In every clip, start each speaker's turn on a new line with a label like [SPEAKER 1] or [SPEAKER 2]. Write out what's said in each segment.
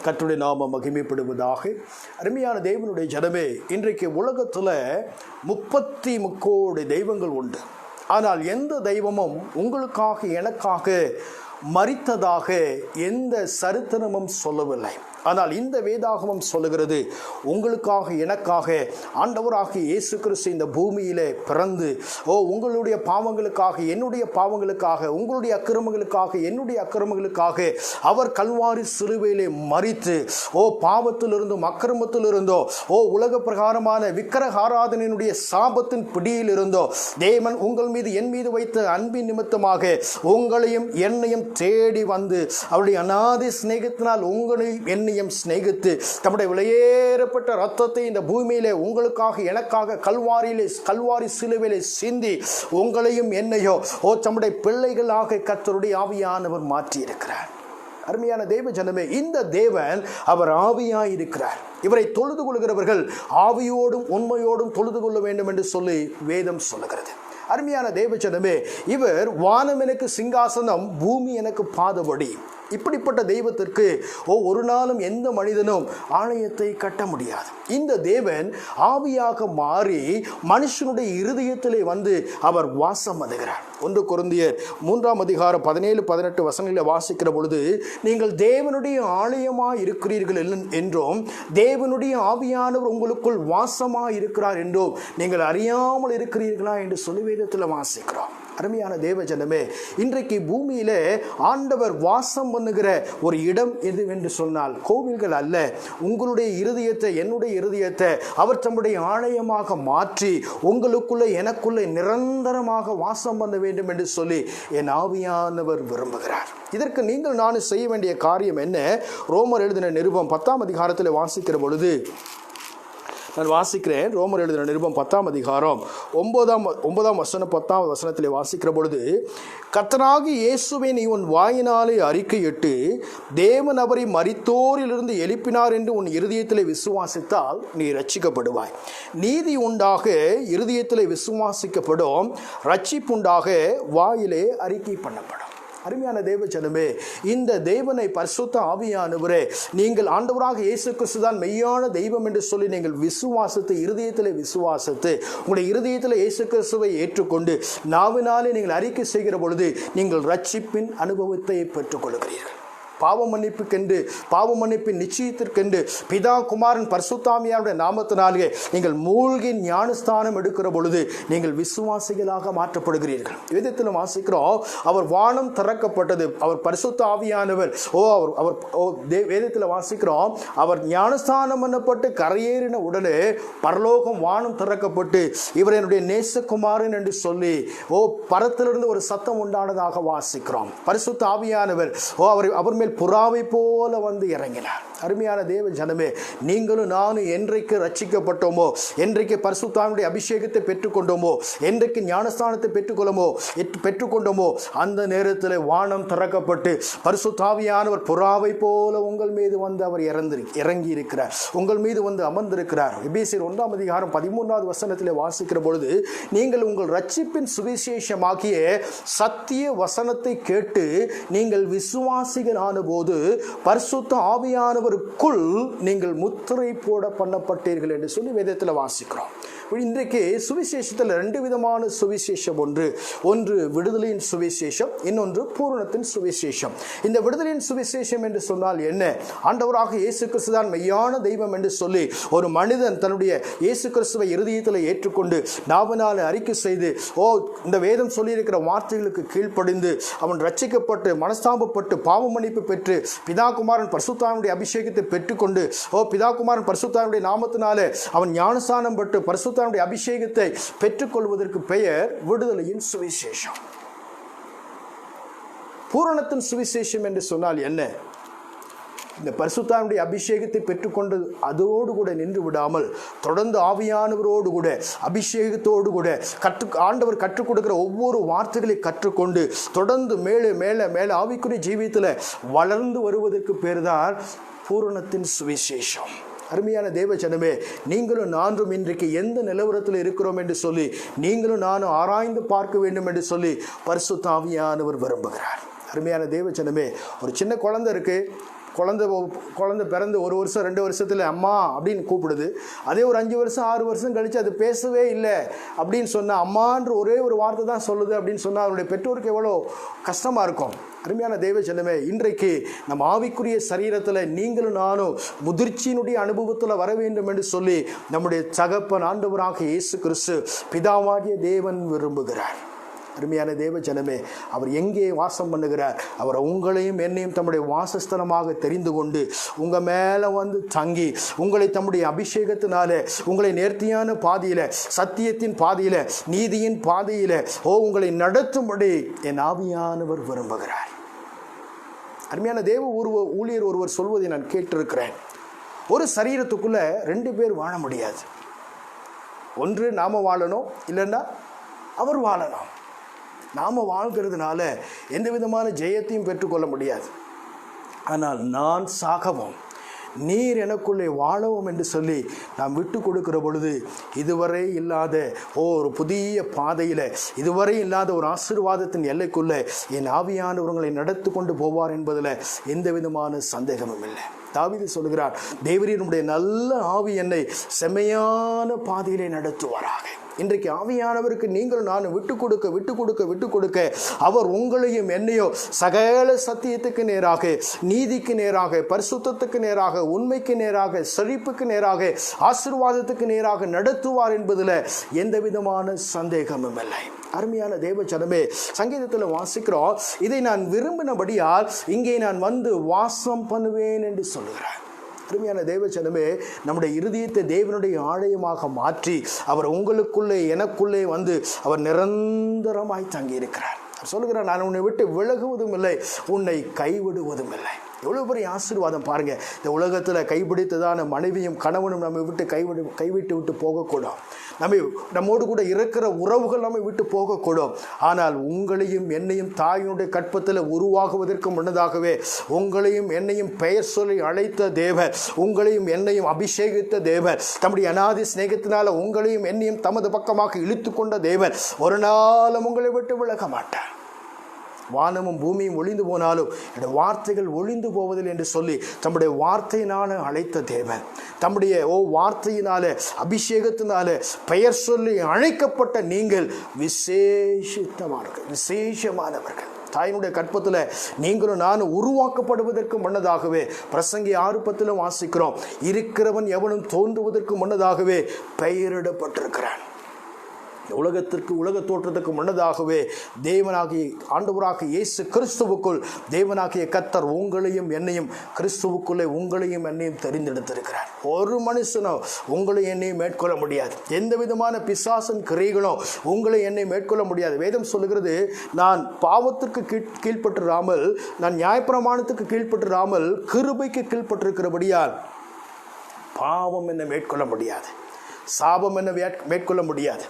[SPEAKER 1] கர்த்தருடைய நாமம் மகிமைப்படுவதாக. அருமையான தேவனுடைய ஜனமே, இன்றைக்கு உலகத்தில் 33 கோடி தெய்வங்கள் உண்டு. ஆனால் எந்த தெய்வமும் உங்களுக்காக எனக்காக மரித்ததாக எந்த சரித்திரமும் சொல்லவில்லை. ஆனால் இந்த வேதாகமம் சொல்லுகிறது, உங்களுக்காக எனக்காக ஆண்டவராகிய இயேசு கிறிஸ்து இந்த பூமியிலே பிறந்து உங்களுடைய பாவங்களுக்காக என்னுடைய பாவங்களுக்காக, உங்களுடைய அக்கிரமங்களுக்காக என்னுடைய அக்கிரமங்களுக்காக அவர் கல்வாரி சிலுவையிலே மரித்து பாவத்திலிருந்தும் அக்கிரமத்திலிருந்தோ உலக பிரகாரமான விக்கிரக ஆராதனையினுடைய சாபத்தின் பிடியில் இருந்தோ தேவன் உங்கள் மீது என் மீது வைத்த அன்பின் நிமித்தமாக உங்களையும் என்னையும் தேடி வந்து அவருடைய அநாதி சிநேகத்தினால் உங்களையும் என்னையும் சிநேகித்து தம்முடைய விலையேறப்பட்ட ரத்தத்தை இந்த பூமியிலே உங்களுக்காக எனக்காக கல்வாரி சிலுவையிலே சிந்தி உங்களையும் என்னையோ தம்முடைய பிள்ளைகளாக கர்த்தருடைய ஆவியானவர் மாற்றி இருக்கிறார். அருமையான தேவ ஜனமே, இந்த தேவன் அவர் ஆவியாய் இருக்கிறார். இவரை தொழுது கொள்கிறவர்கள் ஆவியோடும் உண்மையோடும் தொழுது கொள்ள வேண்டும் என்று சொல்லி வேதம் சொல்லுகிறது. அருமையான தேவ ஜனமே, இவர் வானம் எனக்கு சிங்காசனம், பூமி எனக்கு பாதபடி. இப்படிப்பட்ட தெய்வத்திற்கு ஒரு நாளும் எந்த மனிதனும் ஆலயத்தை கட்ட முடியாது. இந்த தேவன் ஆவியாக மாறி மனுஷனுடைய இருதயத்திலே வந்து அவர் வாசம் பண்ணுகிறார். 1 கொரிந்தியர் 3:17-18 வசனங்களில் வாசிக்கிற பொழுது, நீங்கள் தேவனுடைய ஆலயமாய் இருக்கிறீர்கள் என்றும் தேவனுடைய ஆவியானவர் உங்களுக்குள் வாசமாய் இருக்கிறார் என்றும் நீங்கள் அறியாமல் இருக்கிறீர்களா என்று சொல்லி வேதத்தில் வாசிக்கிறோம். அருமையான தேவ ஜனமே, இன்றைக்கு பூமியிலே ஆண்டவர் வாசம் பண்ணுகிற ஒரு இடம் எதுவென்று சொன்னால் கோவில்கள் அல்ல. உங்களுடைய இருதயத்தை, என்னுடைய இருதயத்தை அவர் தம்முடைய ஆலயமாக மாற்றி உங்களுக்குள்ளே எனக்குள்ளே நிரந்தரமாக வாசம் பண்ண வேண்டும் என்று சொல்லி என் ஆவியானவர் விரும்புகிறார். இதற்கு நீங்கள் நான் செய்ய வேண்டிய காரியம் என்ன? ரோமர் எழுதின நிருபம் 10ஆம் அதிகாரத்தில் வாசிக்கிற பொழுது நான் வாசிக்கிறேன். ரோமர் எழுதின நிருபம் 10ஆம் அதிகாரம் 9ஆம் வசனம் 10ஆம் வசனத்தில் வாசிக்கிற பொழுது, கர்த்தராகிய இயேசுவை நீ உன் வாயினாலே அறிக்கையிட்டு தேவன் அவரை மரித்தோரிலிருந்து எழுப்பினார் என்று உன் இருதயத்திலே விசுவாசித்தால் நீ ரட்சிக்கப்படுவாய். நீதி உண்டாக இருதயத்திலே விசுவாசிக்கப்படும், ரட்சிப்புண்டாக வாயிலே அறிக்கை பண்ணப்படும். அருமையான தேவ ஜனமே, இந்த தேவனை பரிசுத்த ஆவியானவரே, நீங்கள் ஆண்டவராக இயேசு கிறிஸ்து தான் மெய்யான தெய்வம் என்று சொல்லி நீங்கள் விசுவாசத்தை, இருதயத்தில் விசுவாசத்தை, உங்களுடைய இருதயத்தில் இயேசு கிறிஸ்துவை ஏற்றுக்கொண்டு நாவினாலே நீங்கள் அறிக்கை செய்கிற பொழுது நீங்கள் ரட்சிப்பின் அனுபவத்தை பெற்றுக்கொள்கிறீர்கள். பாவ மன்னிப்பின் நிச்சயத்திற்கென்று பிதா குமாரன் பரிசுத்தாவியாருடைய நாமத்தினாலே நீங்கள் மூழ்கி ஞானஸ்தானம் எடுக்கிற பொழுது நீங்கள் விசுவாசிகளாக மாற்றப்படுகிறீர்கள். வேதத்தில் வாசிக்கிறோம், அவர் வானம் திறக்கப்பட்டது, அவர் பரிசுத்த ஆவியானவர் வேதத்தில் வாசிக்கிறோம், அவர் ஞானஸ்தானம் பண்ணப்பட்டு கரையேறின உடனே பரலோகம் வானம் திறக்கப்பட்டு இவர் என்னுடைய நேசகுமாரன் என்று சொல்லி பரத்திலிருந்து ஒரு சத்தம் உண்டானதாக வாசிக்கிறோம். பரிசுத்த ஆவியானவர் அவர் மேல் புறாவை போல வந்து இறங்கினார். அருமையான தேவ ஜனமே, நீங்களும் நானும் என்றைக்கு ரட்சிக்கப்பட்டோமோ, என்றைக்கு பரிசுத்தாவினுடைய அபிஷேகத்தை பெற்றுக்கொண்டோமோ, என்றைக்கு ஞானஸ்தானத்தை பெற்றுக்கொண்டோமோ அந்த நேரத்தில் வானம் திறக்கப்பட்டு பரிசுத்தாவியானவர் புறாவை போல உங்கள் மீது வந்து அவர் இறங்கி இருக்கிறார், உங்கள் மீது வந்து அமர்ந்திருக்கிறார். எபேசியர் 1ஆம் அதிகாரம் 13வது வசனத்தில் வாசிக்கிற பொழுது, நீங்கள் உங்கள் ரட்சிப்பின் சுவிசேஷமாகிய சத்திய வசனத்தை கேட்டு நீங்கள் விசுவாசிகள் ஆன போது பரிசுத்த ஆவியானவருக்குள் நீங்கள் முத்திரை போட பண்ணப்பட்டீர்கள் என்று சொல்லி வேதத்தில் வாசிக்கிறோம். இன்றைக்கு சுவிசேஷத்தில் 2 விதமான சுவிசேஷம். ஒன்று விடுதலையின் சுவிசேஷம், இன்னொன்று பூரணத்தின் சுவிசேஷம். இந்த விடுதலையின் சுவிசேஷம் என்று சொன்னால் என்ன? ஆண்டவராக இயேசு கிறிஸ்து தான் மெய்யான தெய்வம் என்று சொல்லி ஒரு மனிதன் தன்னுடைய இயேசு கிறிஸ்துவை இருதயத்தில் ஏற்றுக்கொண்டு நாவினால் அறிக்கை செய்து இந்த வேதம் சொல்லியிருக்கிற வார்த்தைகளுக்கு கீழ்ப்படிந்து அவன் ரட்சிக்கப்பட்டு மனஸ்தாபப்பட்டு பாவ மன்னிப்பு பெற்று பிதாகுமாரன் பரிசுத்தாவினுடைய அபிஷேகத்தை பெற்றுக்கொண்டு பிதாகுமாரன் பரிசுத்தாவினுடைய நாமத்தினாலே அவன் ஞானஸ்தானம் பெற்று பரிசுத்த அபிஷேகத்தை பெற்றுக்கொள்வதற்கு பெயர் விடுதலையின் சுவிசேஷம். பூரணத்தின் சுவிசேஷம் என்று சொன்னால் என்ன? இந்த பரிசுத்தாவினுடைய அபிஷேகத்தை பெற்றுக்கொண்டு அதோடு கூட நின்று விடாமல் தொடர்ந்து ஆவியானவரோடு கூட அபிஷேகத்தோடு கூட ஆண்டவர் கற்றுக் கொடுக்கிற ஒவ்வொரு வார்த்தைகளை கற்றுக்கொண்டு தொடர்ந்து மேலே மேலே மேலே ஆவிக்குரிய ஜீவியத்தில் வளர்ந்து வருவதற்கு பேர் தான் பூரணத்தின் சுவிசேஷம். அருமையான தேவ ஜனமே, நீங்களும் நானும் இன்றைக்கு எந்த நிலவரத்தில் இருக்கிறோம் என்று சொல்லி நீங்களும் நானும் ஆராய்ந்து பார்க்க வேண்டும் என்று சொல்லி பரிசுத்த ஆவியானவர் விரும்புகிறார். அருமையான தேவ ஜனமே, ஒரு சின்ன குழந்தை இருக்குது, குழந்தை பிறந்து 1 வருஷம் 2 வருஷத்தில் அம்மா அப்படின்னு கூப்பிடுது. அதே ஒரு 5 வருஷம் 6 வருஷம் கழித்து அது பேசவே இல்லை அப்படின்னு சொன்னால், அம்மான்ற ஒரே ஒரு வார்த்தை தான் சொல்லுது அப்படின்னு சொன்னால் அவருடைய பெற்றோருக்கு எவ்வளோ கஷ்டமாக இருக்கும். அருமையான தெய்வ ஜனமே, இன்றைக்கு நம் ஆவிக்குரிய சரீரத்தில் நீங்களும் நானும் முதிர்ச்சியினுடைய அனுபவத்தில் வர வேண்டும் என்று சொல்லி நம்முடைய தகப்பன் ஆண்டவராக இயேசு கிறிஸ்து பிதாவாகிய தேவன் விரும்புகிறார். அருமையான தேவ ஜனமே, அவர் எங்கே வாசம் பண்ணுகிறார்? அவர் உங்களையும் என்னையும் தம்முடைய வாசஸ்தலமாக தெரிந்து கொண்டு உங்கள் மேலே வந்து தங்கி உங்களை தம்முடைய அபிஷேகத்தினால உங்களை நேர்த்தியான பாதையில், சத்தியத்தின் பாதையில், நீதியின் பாதையில் உங்களை நடத்தும்படி என் ஆவியானவர் விரும்புகிறார். அருமையான தேவ ஊழியர் ஒருவர் சொல்வதை நான் கேட்டிருக்கிறேன். ஒரு சரீரத்துக்குள்ள 2 பேர் வாழ முடியாது. ஒன்று நாம வாழணும், இல்லைன்னா அவர் வாழணும். நாம் வாழ்கிறதுனால எந்த விதமான ஜெயத்தையும் பெற்றுக்கொள்ள முடியாது. ஆனால் நான் சாகவும் நீர் எனக்குள்ளே வாழவும் என்று சொல்லி நாம் விட்டு கொடுக்கிற பொழுது இதுவரை இல்லாத ஒரு புதிய பாதையில், இதுவரை இல்லாத ஒரு ஆசீர்வாதத்தின் எல்லைக்குள்ளே என் ஆவியானவர்களை நடத்தி கொண்டு போவார் என்பதில் எந்த விதமான சந்தேகமும் இல்லை. தாவீது சொல்கிறார், தேவரீருடைய நல்ல ஆவி என்னை செம்மையான பாதையிலே நடத்துவாராக. இன்றைக்கு ஆவியானவருக்கு நீங்கள் நான் விட்டு கொடுக்க அவர் உங்களையும் என்னையோ சகல சத்தியத்துக்கு நேராக, நீதிக்கு நேராக, பரிசுத்தத்துக்கு நேராக, உண்மைக்கு நேராக, செழிப்புக்கு நேராக, ஆசீர்வாதத்துக்கு நேராக நடத்துவார் என்பதில் எந்த விதமான சந்தேகமும் இல்லை. அருமையான தேவ ஜனமே, சங்கீதத்தில் வாசிக்கிறோம், இதை நான் விரும்பினபடியால் இங்கே நான் வந்து வாசம் பண்ணுவேன் என்று சொல்லுகிறார். அருமையான தேவ ஜனமே, நம்முடைய இருதயத்தை தேவனுடைய ஆலயமாக மாற்றி அவர் உங்களுக்குள்ளே எனக்குள்ளே வந்து அவர் நிரந்தரமாய் தங்கி இருக்கிறார். சொல்லுகிறார், நான் உன்னை விட்டு விலகுவதும் இல்லை, உன்னை கைவிடுவதும் இல்லை. எவ்வளோ பெரிய ஆசீர்வாதம் பாருங்கள். இந்த உலகத்தில் கைப்பிடித்ததான மனைவியும் கணவனும் நம்மை விட்டு கைவிட்டு விட்டு போகக்கூடும். நம்மோடு கூட இருக்கிற உறவுகள் நம்மை விட்டு போகக்கூடும். ஆனால் உங்களையும் என்னையும் தாயினுடைய கற்பத்தில் உருவாகுவதற்கு முன்னதாகவே உங்களையும் என்னையும் பெயர் சொல்லி அழைத்த தேவர், உங்களையும் என்னையும் அபிஷேகித்த தேவர், தம்முடைய அநாதி சிநேகத்தினால உங்களையும் என்னையும் தமது பக்கமாக இழுத்து கொண்ட தேவர் ஒரு நாளும் உங்களை விட்டு விலக மாட்டார். வானமும் பூமியும் ஒளிந்து போனாலும் என்னுடைய வார்த்தைகள் ஒளிந்து போவதில்லை என்று சொல்லி தம்முடைய வார்த்தையினால அழைத்த தேவன், தம்முடைய வார்த்தையினால அபிஷேகத்தினால பெயர் சொல்லி அழைக்கப்பட்ட நீங்கள் விசேஷமானவர்கள். தாயினுடைய கற்பத்தில் நீங்களும் நானும் உருவாக்கப்படுவதற்கு முன்னதாகவே பிரசங்கி 6:10 வாசிக்கிறோம், இருக்கிறவன் எவனும் தோன்றுவதற்கு முன்னதாகவே பெயரிடப்பட்டிருக்கிறான். உலக தோற்றத்துக்கு முன்னதாகவே தேவனாகிய ஆண்டவராக இயேசு கிறிஸ்துவுக்குள் தேவனாகிய கர்த்தர் உங்களையும் என்னையும் கிறிஸ்துவுக்குள்ளே உங்களையும் என்னையும் தெரிந்தெடுத்திருக்கிறார். ஒரு மனுஷனோ உங்களை என்னையும் மேற்கொள்ள முடியாது. எந்த விதமான பிசாசன் கிரைகளோ உங்களை என்னை மேற்கொள்ள முடியாது. வேதம் சொல்லுகிறது, நான் பாவத்திற்கு கீழ்ப்பட்டுறாமல், நான் நியாயப்பிரமாணத்துக்கு கீழ்ப்பட்டுறாமல் கிருபைக்கு கீழ்ப்பட்டிருக்கிறபடியால் பாவம் என்னை மேற்கொள்ள முடியாது, சாபம் என்னை மேற்கொள்ள முடியாது,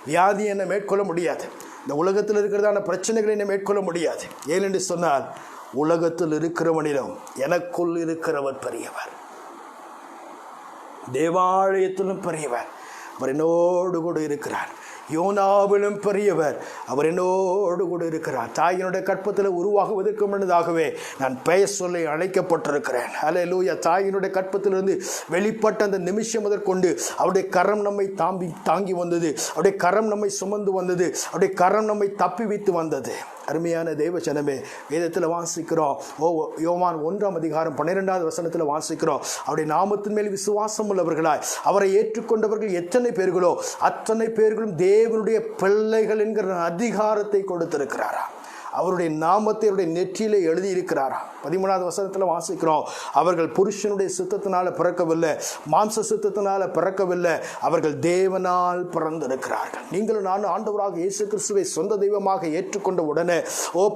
[SPEAKER 1] வியாதி என்னை மேற்கொள்ள முடியாது, இந்த உலகத்தில் இருக்கிறதான பிரச்சனைகளை என்னை மேற்கொள்ள முடியாது. ஏனென்று சொன்னால், உலகத்தில் இருக்கிறவனிடம் எனக்குள் இருக்கிறவர் பெரியவர், தேவாலயத்திலும் பெரியவர், அவர் என்னோடு கூட இருக்கிறார். யோனாவிலும் பெரியவர், அவர் என்னோடு கூட இருக்கிறார். தாயினுடைய கற்பத்தில் உருவாகுவதற்கு முன்னதாகவே நான் பெயர் சொல்லி அழைக்கப்பட்டிருக்கிறேன். ஹல்லேலூயா. தாயினுடைய கற்பத்திலிருந்து வெளிப்பட்ட அந்த நிமிஷம் முதற்கொண்டு அவருடைய கரம் நம்மை தாங்கி வந்தது, அவருடைய கரம் நம்மை சுமந்து வந்தது, அவருடைய கரம் நம்மை தப்பி வைத்து வந்தது. அருமையான தேவ ஜனமே, வேதத்தில் வாசிக்கிறோம், யோவான் 1:12 வாசிக்கிறோம், அவருடைய நாமத்தின் மேல் விசுவாசம் உள்ளவர்களாய் அவரை ஏற்றுக்கொண்டவர்கள் எத்தனை பேர்களோ அத்தனை பேர்களும் தேவனுடைய பிள்ளைகள் என்கிற அதிகாரத்தை கொடுத்திருக்கிறாரா. அவருடைய நாமத்தை அவருடைய நெற்றியிலே எழுதியிருக்கிறாராம். 13 வாசிக்கிறோம், அவர்கள் புருஷனுடைய சித்தத்தினால பிறக்கவில்லை, மாம்ச சித்தத்தினால பிறக்கவில்லை, அவர்கள் தேவனால் பிறந்திருக்கிறார்கள். நீங்களும் நானும் ஆண்டவராக இயேசு கிறிஸ்துவை சொந்த தெய்வமாக ஏற்றுக்கொண்ட உடனே,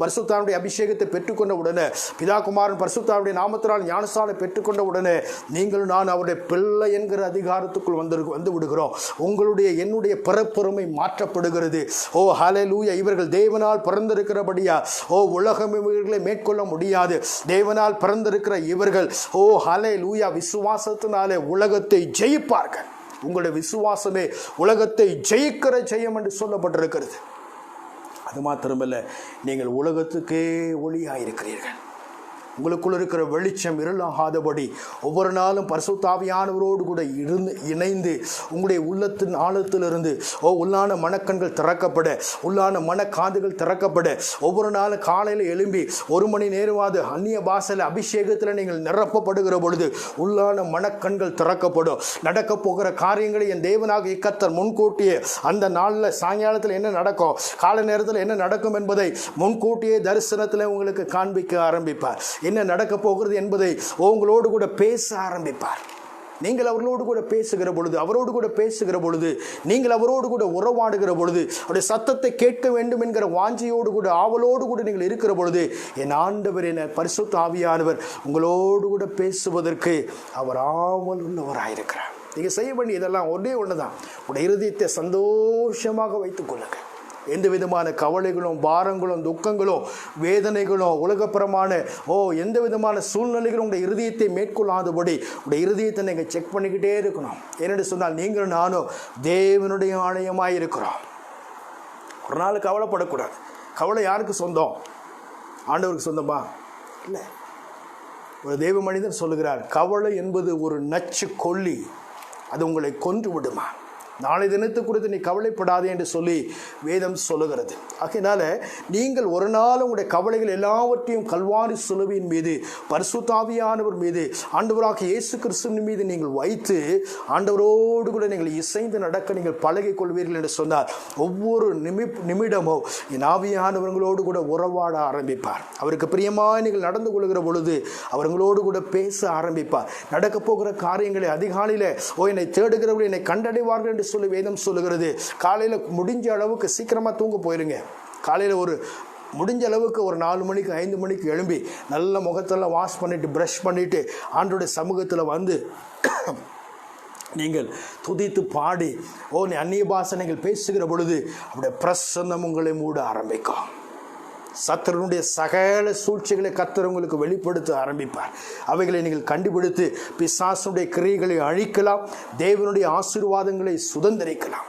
[SPEAKER 1] பரிசுத்தாவினுடைய அபிஷேகத்தை பெற்றுக்கொண்ட உடனே, பிதா குமாரன் பரிசுத்தாவினுடைய நாமத்தினால் ஞானஸ்நானம் பெற்றுக்கொண்ட உடனே நீங்கள் நான் அவருடைய பிள்ளை என்கிற அதிகாரத்துக்குள் வந்து விடுகிறோம். உங்களுடைய என்னுடைய பிறப்புரிமை மாற்றப்படுகிறது. ஹல்லேலூயா. இவர்கள் தேவனால் பிறந்திருக்கிறபடி உலகம் இவர்களை மேற்கொள்ள முடியாது. தேவனால் பிறந்திருக்கிற இவர்கள் ஹல்லேலூயா விசுவாசத்தினாலே உலகத்தை ஜெயிப்பார்கள். உங்களுடைய விசுவாசமே உலகத்தை ஜெயிக்கிற ஜெயம் என்று சொல்லப்பட்டிருக்கிறது. அது மாத்திரமல்ல, நீங்கள் உலகத்துக்கே ஒளியாயிருக்கிறீர்கள். உங்களுக்குள் இருக்கிற வெளிச்சம் இருளாகாதபடி ஒவ்வொரு நாளும் பரிசுத்த ஆவியானவரோடு கூட இணைந்து உங்களுடைய உள்ளத்தின் ஆழத்திலிருந்து உள்ளான மனக்கண்கள் திறக்கப்பட, உள்ளான மனக்காதுகள் திறக்கப்பட, ஒவ்வொரு நாளும் காலையில் எழும்பி 1 மணி நேரமாவது அந்நிய பாஷையில் அபிஷேகத்தில் நீங்கள் நிரப்பப்படுகிற பொழுது உள்ளான மனக்கண்கள் திறக்கப்படும். நடக்க போகிற காரியங்களை என் தேவனாகிய கர்த்தர் முன்கூட்டியே அந்த நாளில் சாயங்காலத்தில் என்ன நடக்கும், காலை நேரத்தில் என்ன நடக்கும் என்பதை முன்கூட்டியே தரிசனத்தில் உங்களுக்கு காண்பிக்க ஆரம்பிப்பார். என்ன நடக்க போகிறது என்பதை உங்களோடு கூட பேச ஆரம்பிப்பார். நீங்கள் அவர்களோடு கூட பேசுகிற பொழுது, அவரோடு கூட பேசுகிற பொழுது, நீங்கள் அவரோடு கூட உறவாடுகிற பொழுது, அவருடைய சத்தத்தை கேட்க வேண்டும் என்கிற வாஞ்சியோடு கூட ஆவலோடு கூட நீங்கள் இருக்கிற பொழுது, என் ஆண்டவர் என பரிசுத்த ஆவியானவர் உங்களோடு கூட பேசுவதற்கு அவர் ஆவல் உள்ளவராயிருக்கிறார். நீங்கள் செய்ய வேண்டிய இதெல்லாம் ஒன்றே ஒன்று தான். உங்களுடைய இருதயத்தை சந்தோஷமாக வைத்துக் கொள்ளுங்கள். எந்த விதமான கவலைகளும் பாரங்களும் துக்கங்களும் வேதனைகளும் உலகப்புறமான எந்த விதமான சூழ்நிலைகளும் உங்களுடைய இருதயத்தை மேற்கொள்ளாதபடி உங்களுடைய இருதயத்தை நீங்கள் செக் பண்ணிக்கிட்டே இருக்கணும். ஏனென்று சொன்னால் நீங்களும் நானும் தேவனுடைய ஆலயமாக இருக்கிறோம். ஒரு நாள் கவலைப்படக்கூடாது. கவலை யாருக்கு சொந்தம்? ஆண்டவருக்கு சொந்தமா? இல்லை. ஒரு தெய்வ மனிதன் சொல்லுகிறார், கவலை என்பது ஒரு நச்சு கொல்லி, அது உங்களை கொன்று விடுமா. நாளை தினத்தை குறித்து நீ கவலைப்படாதே என்று சொல்லி வேதம் சொல்லுகிறது. ஆகையினால நீங்கள் ஒரு நாள் உங்களுடைய கவலைகள் எல்லாவற்றையும் கல்வாரி சிலுவையின் மீது, பரிசுத்த ஆவியானவர் மீது, ஆண்டவராகிய இயேசு கிறிஸ்துவின் மீது நீங்கள் வைத்து ஆண்டவரோடு கூட நீங்கள் இசைந்து நடக்க நீங்கள் பழகிக் கொள்வீர்கள் என்று சொன்னார். ஒவ்வொரு நிமிடமோ என் ஆவியானவர்களோடு கூட உறவாட ஆரம்பிப்பார். அவருக்கு பிரியமாக நீங்கள் நடந்து கொள்கிற பொழுது அவர்களோடு கூட பேச ஆரம்பிப்பார். நடக்க போகிற காரியங்களை அதிகாலையில் என்னை தேடுகிறவர்கள் என்னை கண்டடைவார்கள் என்று சொல்லி வேதம் சொல்லுகிறது. காலையில் முடிஞ்ச அளவுக்கு சீக்கிரமாக தூங்க போயிருங்க. காலையில் முடிஞ்ச அளவுக்கு ஒரு 4 மணிக்கு 5 மணிக்கு எழும்பி நல்ல முகத்தெல்லாம் வாஷ் பண்ணிவிட்டு ப்ரஷ் பண்ணிவிட்டு ஆண்டோடைய சமூகத்தில் வந்து நீங்கள் துதித்து பாடி நீ அந்நிய பாஷைகள் பேசுகிற பொழுது அப்படியே பிரசன்னம் உங்களை மூட ஆரம்பிக்கும். சத்துருடைய சகல சூழ்ச்சிகளை கர்த்தர் உங்களுக்கு வெளிப்படுத்த ஆரம்பிப்பார். அவைகளை நீங்கள் கண்டுபிடித்து பிசாசுடைய கிரியைகளை அழிக்கலாம், தேவனுடைய ஆசீர்வாதங்களை சுதந்திரிக்கலாம்.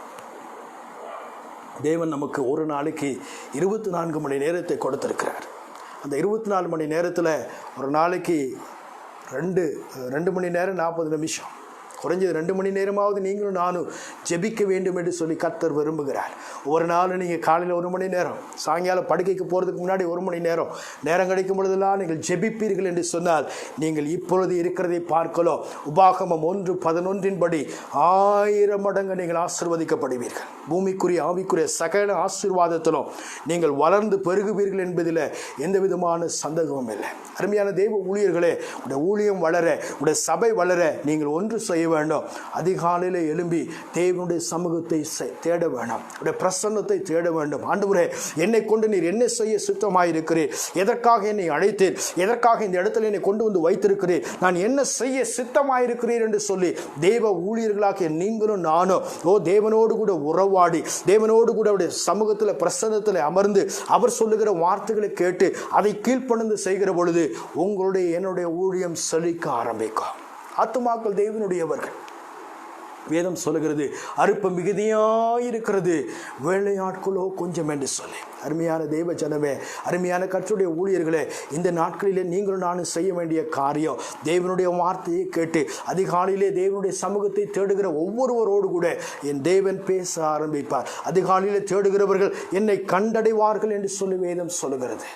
[SPEAKER 1] தேவன் நமக்கு ஒரு நாளைக்கு 24 மணி நேரத்தை கொடுத்திருக்கிறார். அந்த 24 மணி நேரத்தில் ஒரு நாளைக்கு 2 மணி நேரம் 40 நிமிஷம், குறைஞ்சது 2 மணி நேரமாவது நீங்களும் நானும் ஜெபிக்க வேண்டும் என்று சொல்லி கர்த்தர் விரும்புகிறார். ஒரு நாள் நீங்கள் காலையில் 1 மணி நேரம், சாயங்காலம் படுக்கைக்கு போகிறதுக்கு முன்னாடி 1 மணி நேரம் கிடைக்கும் பொழுதெல்லாம் நீங்கள் ஜெபிப்பீர்கள் என்று சொன்னால் நீங்கள் இப்பொழுது இருக்கிறதை பார்க்கலாம். உபாகமம் 1:11 படி 1000 மடங்கு நீங்கள் ஆசீர்வதிக்கப்படுவீர்கள். பூமிக்குரிய ஆவிக்குரிய சகல ஆசீர்வாதத்திலும் நீங்கள் வளர்ந்து பெருகுவீர்கள் என்பதில் எந்த விதமான சந்தேகமும் இல்லை. அருமையான தேவ ஊழியர்களே, உடைய ஊழியம் வளர, உடைய சபை வளர நீங்கள் ஒன்று செய்ய வேண்டும். அதிகாலையில் எழும்பி தேவனுடைய சமூகத்தை தேட வேண்டும், உடைய பிரசன்னத்தை தேட வேண்டும். ஆண்டவரே, என்னை கொண்டு நீர் என்ன செய்ய சித்தமாயிருக்கிறீர்? எதற்காக என்னை அழைத்தீர்? எதற்காக இந்த இடத்துல என்னை கொண்டு வந்து வைத்திருக்கிறீர்? நான் என்ன செய்ய சித்தமாயிருக்கிறீர் என்று சொல்லி தேவ ஊழியர்களாக நீங்களும் நானும் தேவனோடு கூட உறவாடி, தேவனோடு கூட அவருடைய சமூகத்தில் பிரசன்னத்தில் அமர்ந்து அவர் சொல்லுகிற வார்த்தைகளை கேட்டு அதை கீழ்ப்பணிந்து செய்கிற பொழுது உங்களுடைய என்னுடைய ஊழியம் செழிக்க ஆரம்பிக்கும். ஆத்துமாக்கள் தேவனுடையவர்கள். வேதம் சொல்லுகிறது, அறுப்பு மிகுதியாயிருக்கிறது, வேலையாட்களோ கொஞ்சம் என்று சொல்லி. அருமையான தேவ ஜனமே, அருமையான கர்த்தருடைய ஊழியர்களே, இந்த நாட்களிலே நீங்களும் நானும் செய்ய வேண்டிய காரியம் தேவனுடைய வார்த்தையை கேட்டு அதிகாலையிலே தேவனுடைய சமூகத்தை தேடுகிற ஒவ்வொருவரோடு கூட என் தேவன் பேச ஆரம்பிப்பார். அதிகாலையிலே தேடுகிறவர்கள் என்னை கண்டடைவார்கள் என்று சொல்லி வேதம் சொல்லுகிறது.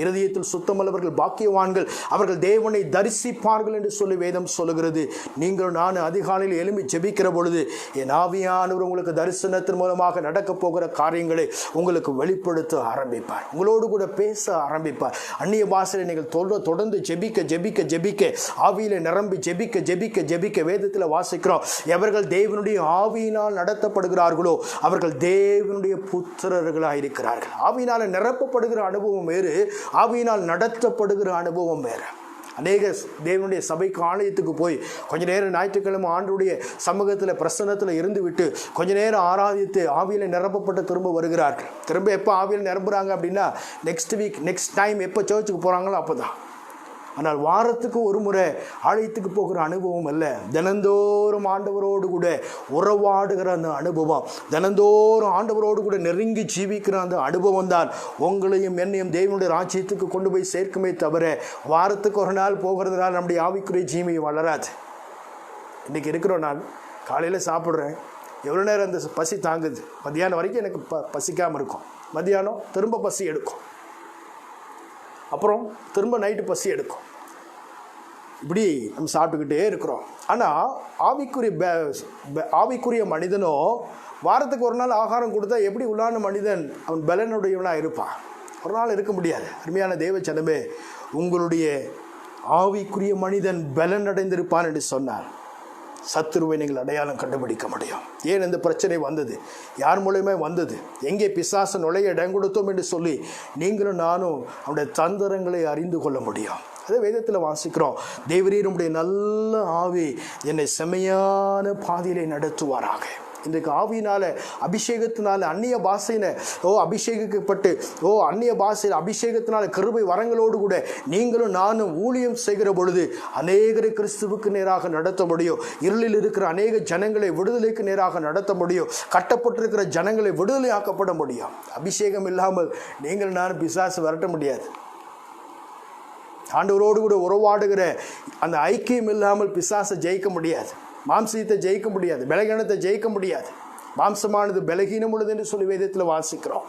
[SPEAKER 1] இருதயத்தில் சுத்தமல்லவர்கள் பாக்கியவான்கள், அவர்கள் தேவனை தரிசிப்பார்கள் என்று சொல்லி வேதம் சொல்லுகிறது. நீங்கள் நான் அதிகாலையில் எழும்பி ஜெபிக்கிற பொழுது என் ஆவியானவர் உங்களுக்கு தரிசனத்தின் மூலமாக நடக்க போகிற காரியங்களை உங்களுக்கு வெளிப்படுத்த ஆரம்பிப்பார், உங்களோடு கூட பேச ஆரம்பிப்பார். அந்நிய பாஷையில் நீங்கள் தொடர்ந்து ஜெபிக்க ஜெபிக்க ஜெபிக்க ஆவியில நிரம்பி ஜெபிக்க ஜெபிக்க ஜெபிக்க வேதத்தில் வாசிக்கிறோம், எவர்கள் தேவனுடைய ஆவியினால் நடத்தப்படுகிறார்களோ அவர்கள் தேவனுடைய புத்திரர்களாக இருக்கிறார்கள். ஆவியினால் நிரப்பப்படுகிற அனுபவம் வேறு, ஆவியினால் நடத்தப்படுகிற அனுபவம் வேறு. அநேக தேவனுடைய சபைக்கு ஆலயத்துக்கு போய் கொஞ்ச நேரம் ஞாயிற்றுக்கிழமை ஆண்டுடைய சமூகத்தில் பிரசன்னத்தில் இருந்து விட்டு கொஞ்ச நேரம் ஆராதித்து ஆவியில் நிரப்பப்பட்டு திரும்ப வருகிறார்கள். திரும்ப எப்போ ஆவியில் நிரம்புகிறாங்க அப்படின்னா நெக்ஸ்ட் வீக், நெக்ஸ்ட் டைம் எப்போ சர்ச்சுக்கு போகிறாங்களோ அப்போ தான். ஆனால் வாரத்துக்கு ஒரு முறை ஆலயத்துக்கு போகிற அனுபவம் அல்ல, தினந்தோறும் ஆண்டவரோடு கூட உறவாடுகிற அந்த அனுபவம், தினந்தோறும் ஆண்டவரோடு கூட நெருங்கி ஜீவிக்கிற அந்த அனுபவம் தான் உங்களையும் என்னையும் தேவனுடைய ராஜ்யத்துக்கு கொண்டு போய் சேர்க்குமே தவிர வாரத்துக்கு ஒரு நாள் போகிறதுனால நம்முடைய ஆவிக்குரிய ஜீவி வளராது. இன்றைக்கி இருக்கிறோம், நான் காலையில் சாப்பிட்றேன், எவ்வளோ நேரம் அந்த பசி தாங்குது, மத்தியானம் வரைக்கும் எனக்கு பசிக்காமல் இருக்கும், மத்தியானம் திரும்ப பசி எடுக்கும், அப்புறம் திரும்ப நைட்டு பசி எடுக்கும், இப்படி நம்ம சாப்பிட்டுக்கிட்டே இருக்கிறோம். ஆனால் ஆவிக்குரிய மனிதனோ வாரத்துக்கு ஒரு நாள் ஆகாரம் கொடுத்தா எப்படி உள்ளான மனிதன் அவன் பலனுடையவனாக இருப்பான்? ஒரு நாள் இருக்க முடியாது. அருமையான தேவ ஜனமே, உங்களுடைய ஆவிக்குரிய மனிதன் பலன் அடைந்திருப்பான் என்று சொன்னார் சத்துருவை நீங்கள் அடையாளம் கண்டுபிடிக்க முடியும். ஏன் இந்த பிரச்சனை வந்தது, யார் மூலமே வந்தது, எங்கே பிசாசு நுழைய இடம் கொடுத்தோம் என்று சொல்லி நீங்களும் நானும் அவனுடைய தந்திரங்களை அறிந்து கொள்ள முடியும். அதே வேதத்தில் வாசிக்கிறோம், தேவரீர் உம்முடைய நல்ல ஆவி என்னை செம்மையான பாதையிலே நடத்துவாராக. இன்றைக்கு ஆவியினால அபிஷேகத்தினால அந்நிய பாஷையின அபிஷேகிக்கப்பட்டு அந்நிய பாஷையில் அபிஷேகத்தினால கிருபை வரங்களோடு கூட நீங்களும் நானும் ஊழியம் செய்கிற பொழுது அநேகரை கிறிஸ்துவுக்கு நேராக நடத்த முடியும். இருளில் இருக்கிற அநேக ஜனங்களை விடுதலைக்கு நேராக நடத்த முடியும். கட்டப்பட்டிருக்கிற ஜனங்களை விடுதலை ஆக்கப்பட முடியும். அபிஷேகம் இல்லாமல் நீங்கள் நானும் பிசாசு விரட்ட முடியாது. ஆண்டவரோடு கூட உறவாடுகிற அந்த ஐக்கியம் இல்லாமல் பிசாசை ஜெயிக்க முடியாது. மாம்சத்தை ஜெயிக்க முடியாது, பலகீனத்தை ஜெயிக்க முடியாது. மாம்சமானது பலகீனம் உள்ளது என்று சொல்லி வேதத்தில் வாசிக்கிறோம்.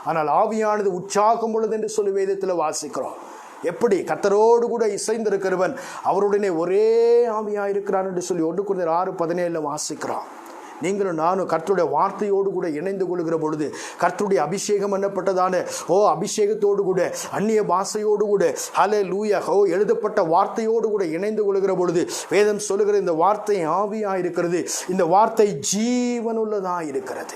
[SPEAKER 1] ஆனால் ஆவியானது உற்சாகம் உள்ளது என்று சொல்லி வேதத்தில் வாசிக்கிறோம். எப்படி கர்த்தரோடு கூட இசைந்திருக்கிறவன் அவருடனே ஒரே ஆவியாக இருக்கிறான் என்று சொல்லி 1 Corinthians 6:17 வாசிக்கிறோம். நீங்களும் நானும் கர்த்தருடைய வார்த்தையோடு கூட இணைந்து கொள்கிற பொழுது, கர்த்தருடைய அபிஷேகம் என்னப்பட்டதான அபிஷேகத்தோடு கூட அந்நிய பாஷையோடு கூட ஹல்லேலூயா எழுதப்பட்ட வார்த்தையோடு கூட இணைந்து கொள்கிற பொழுது வேதம் சொல்லுகிற இந்த வார்த்தை ஆவியாக இருக்கிறது, இந்த வார்த்தை ஜீவனுள்ளதாக இருக்கிறது.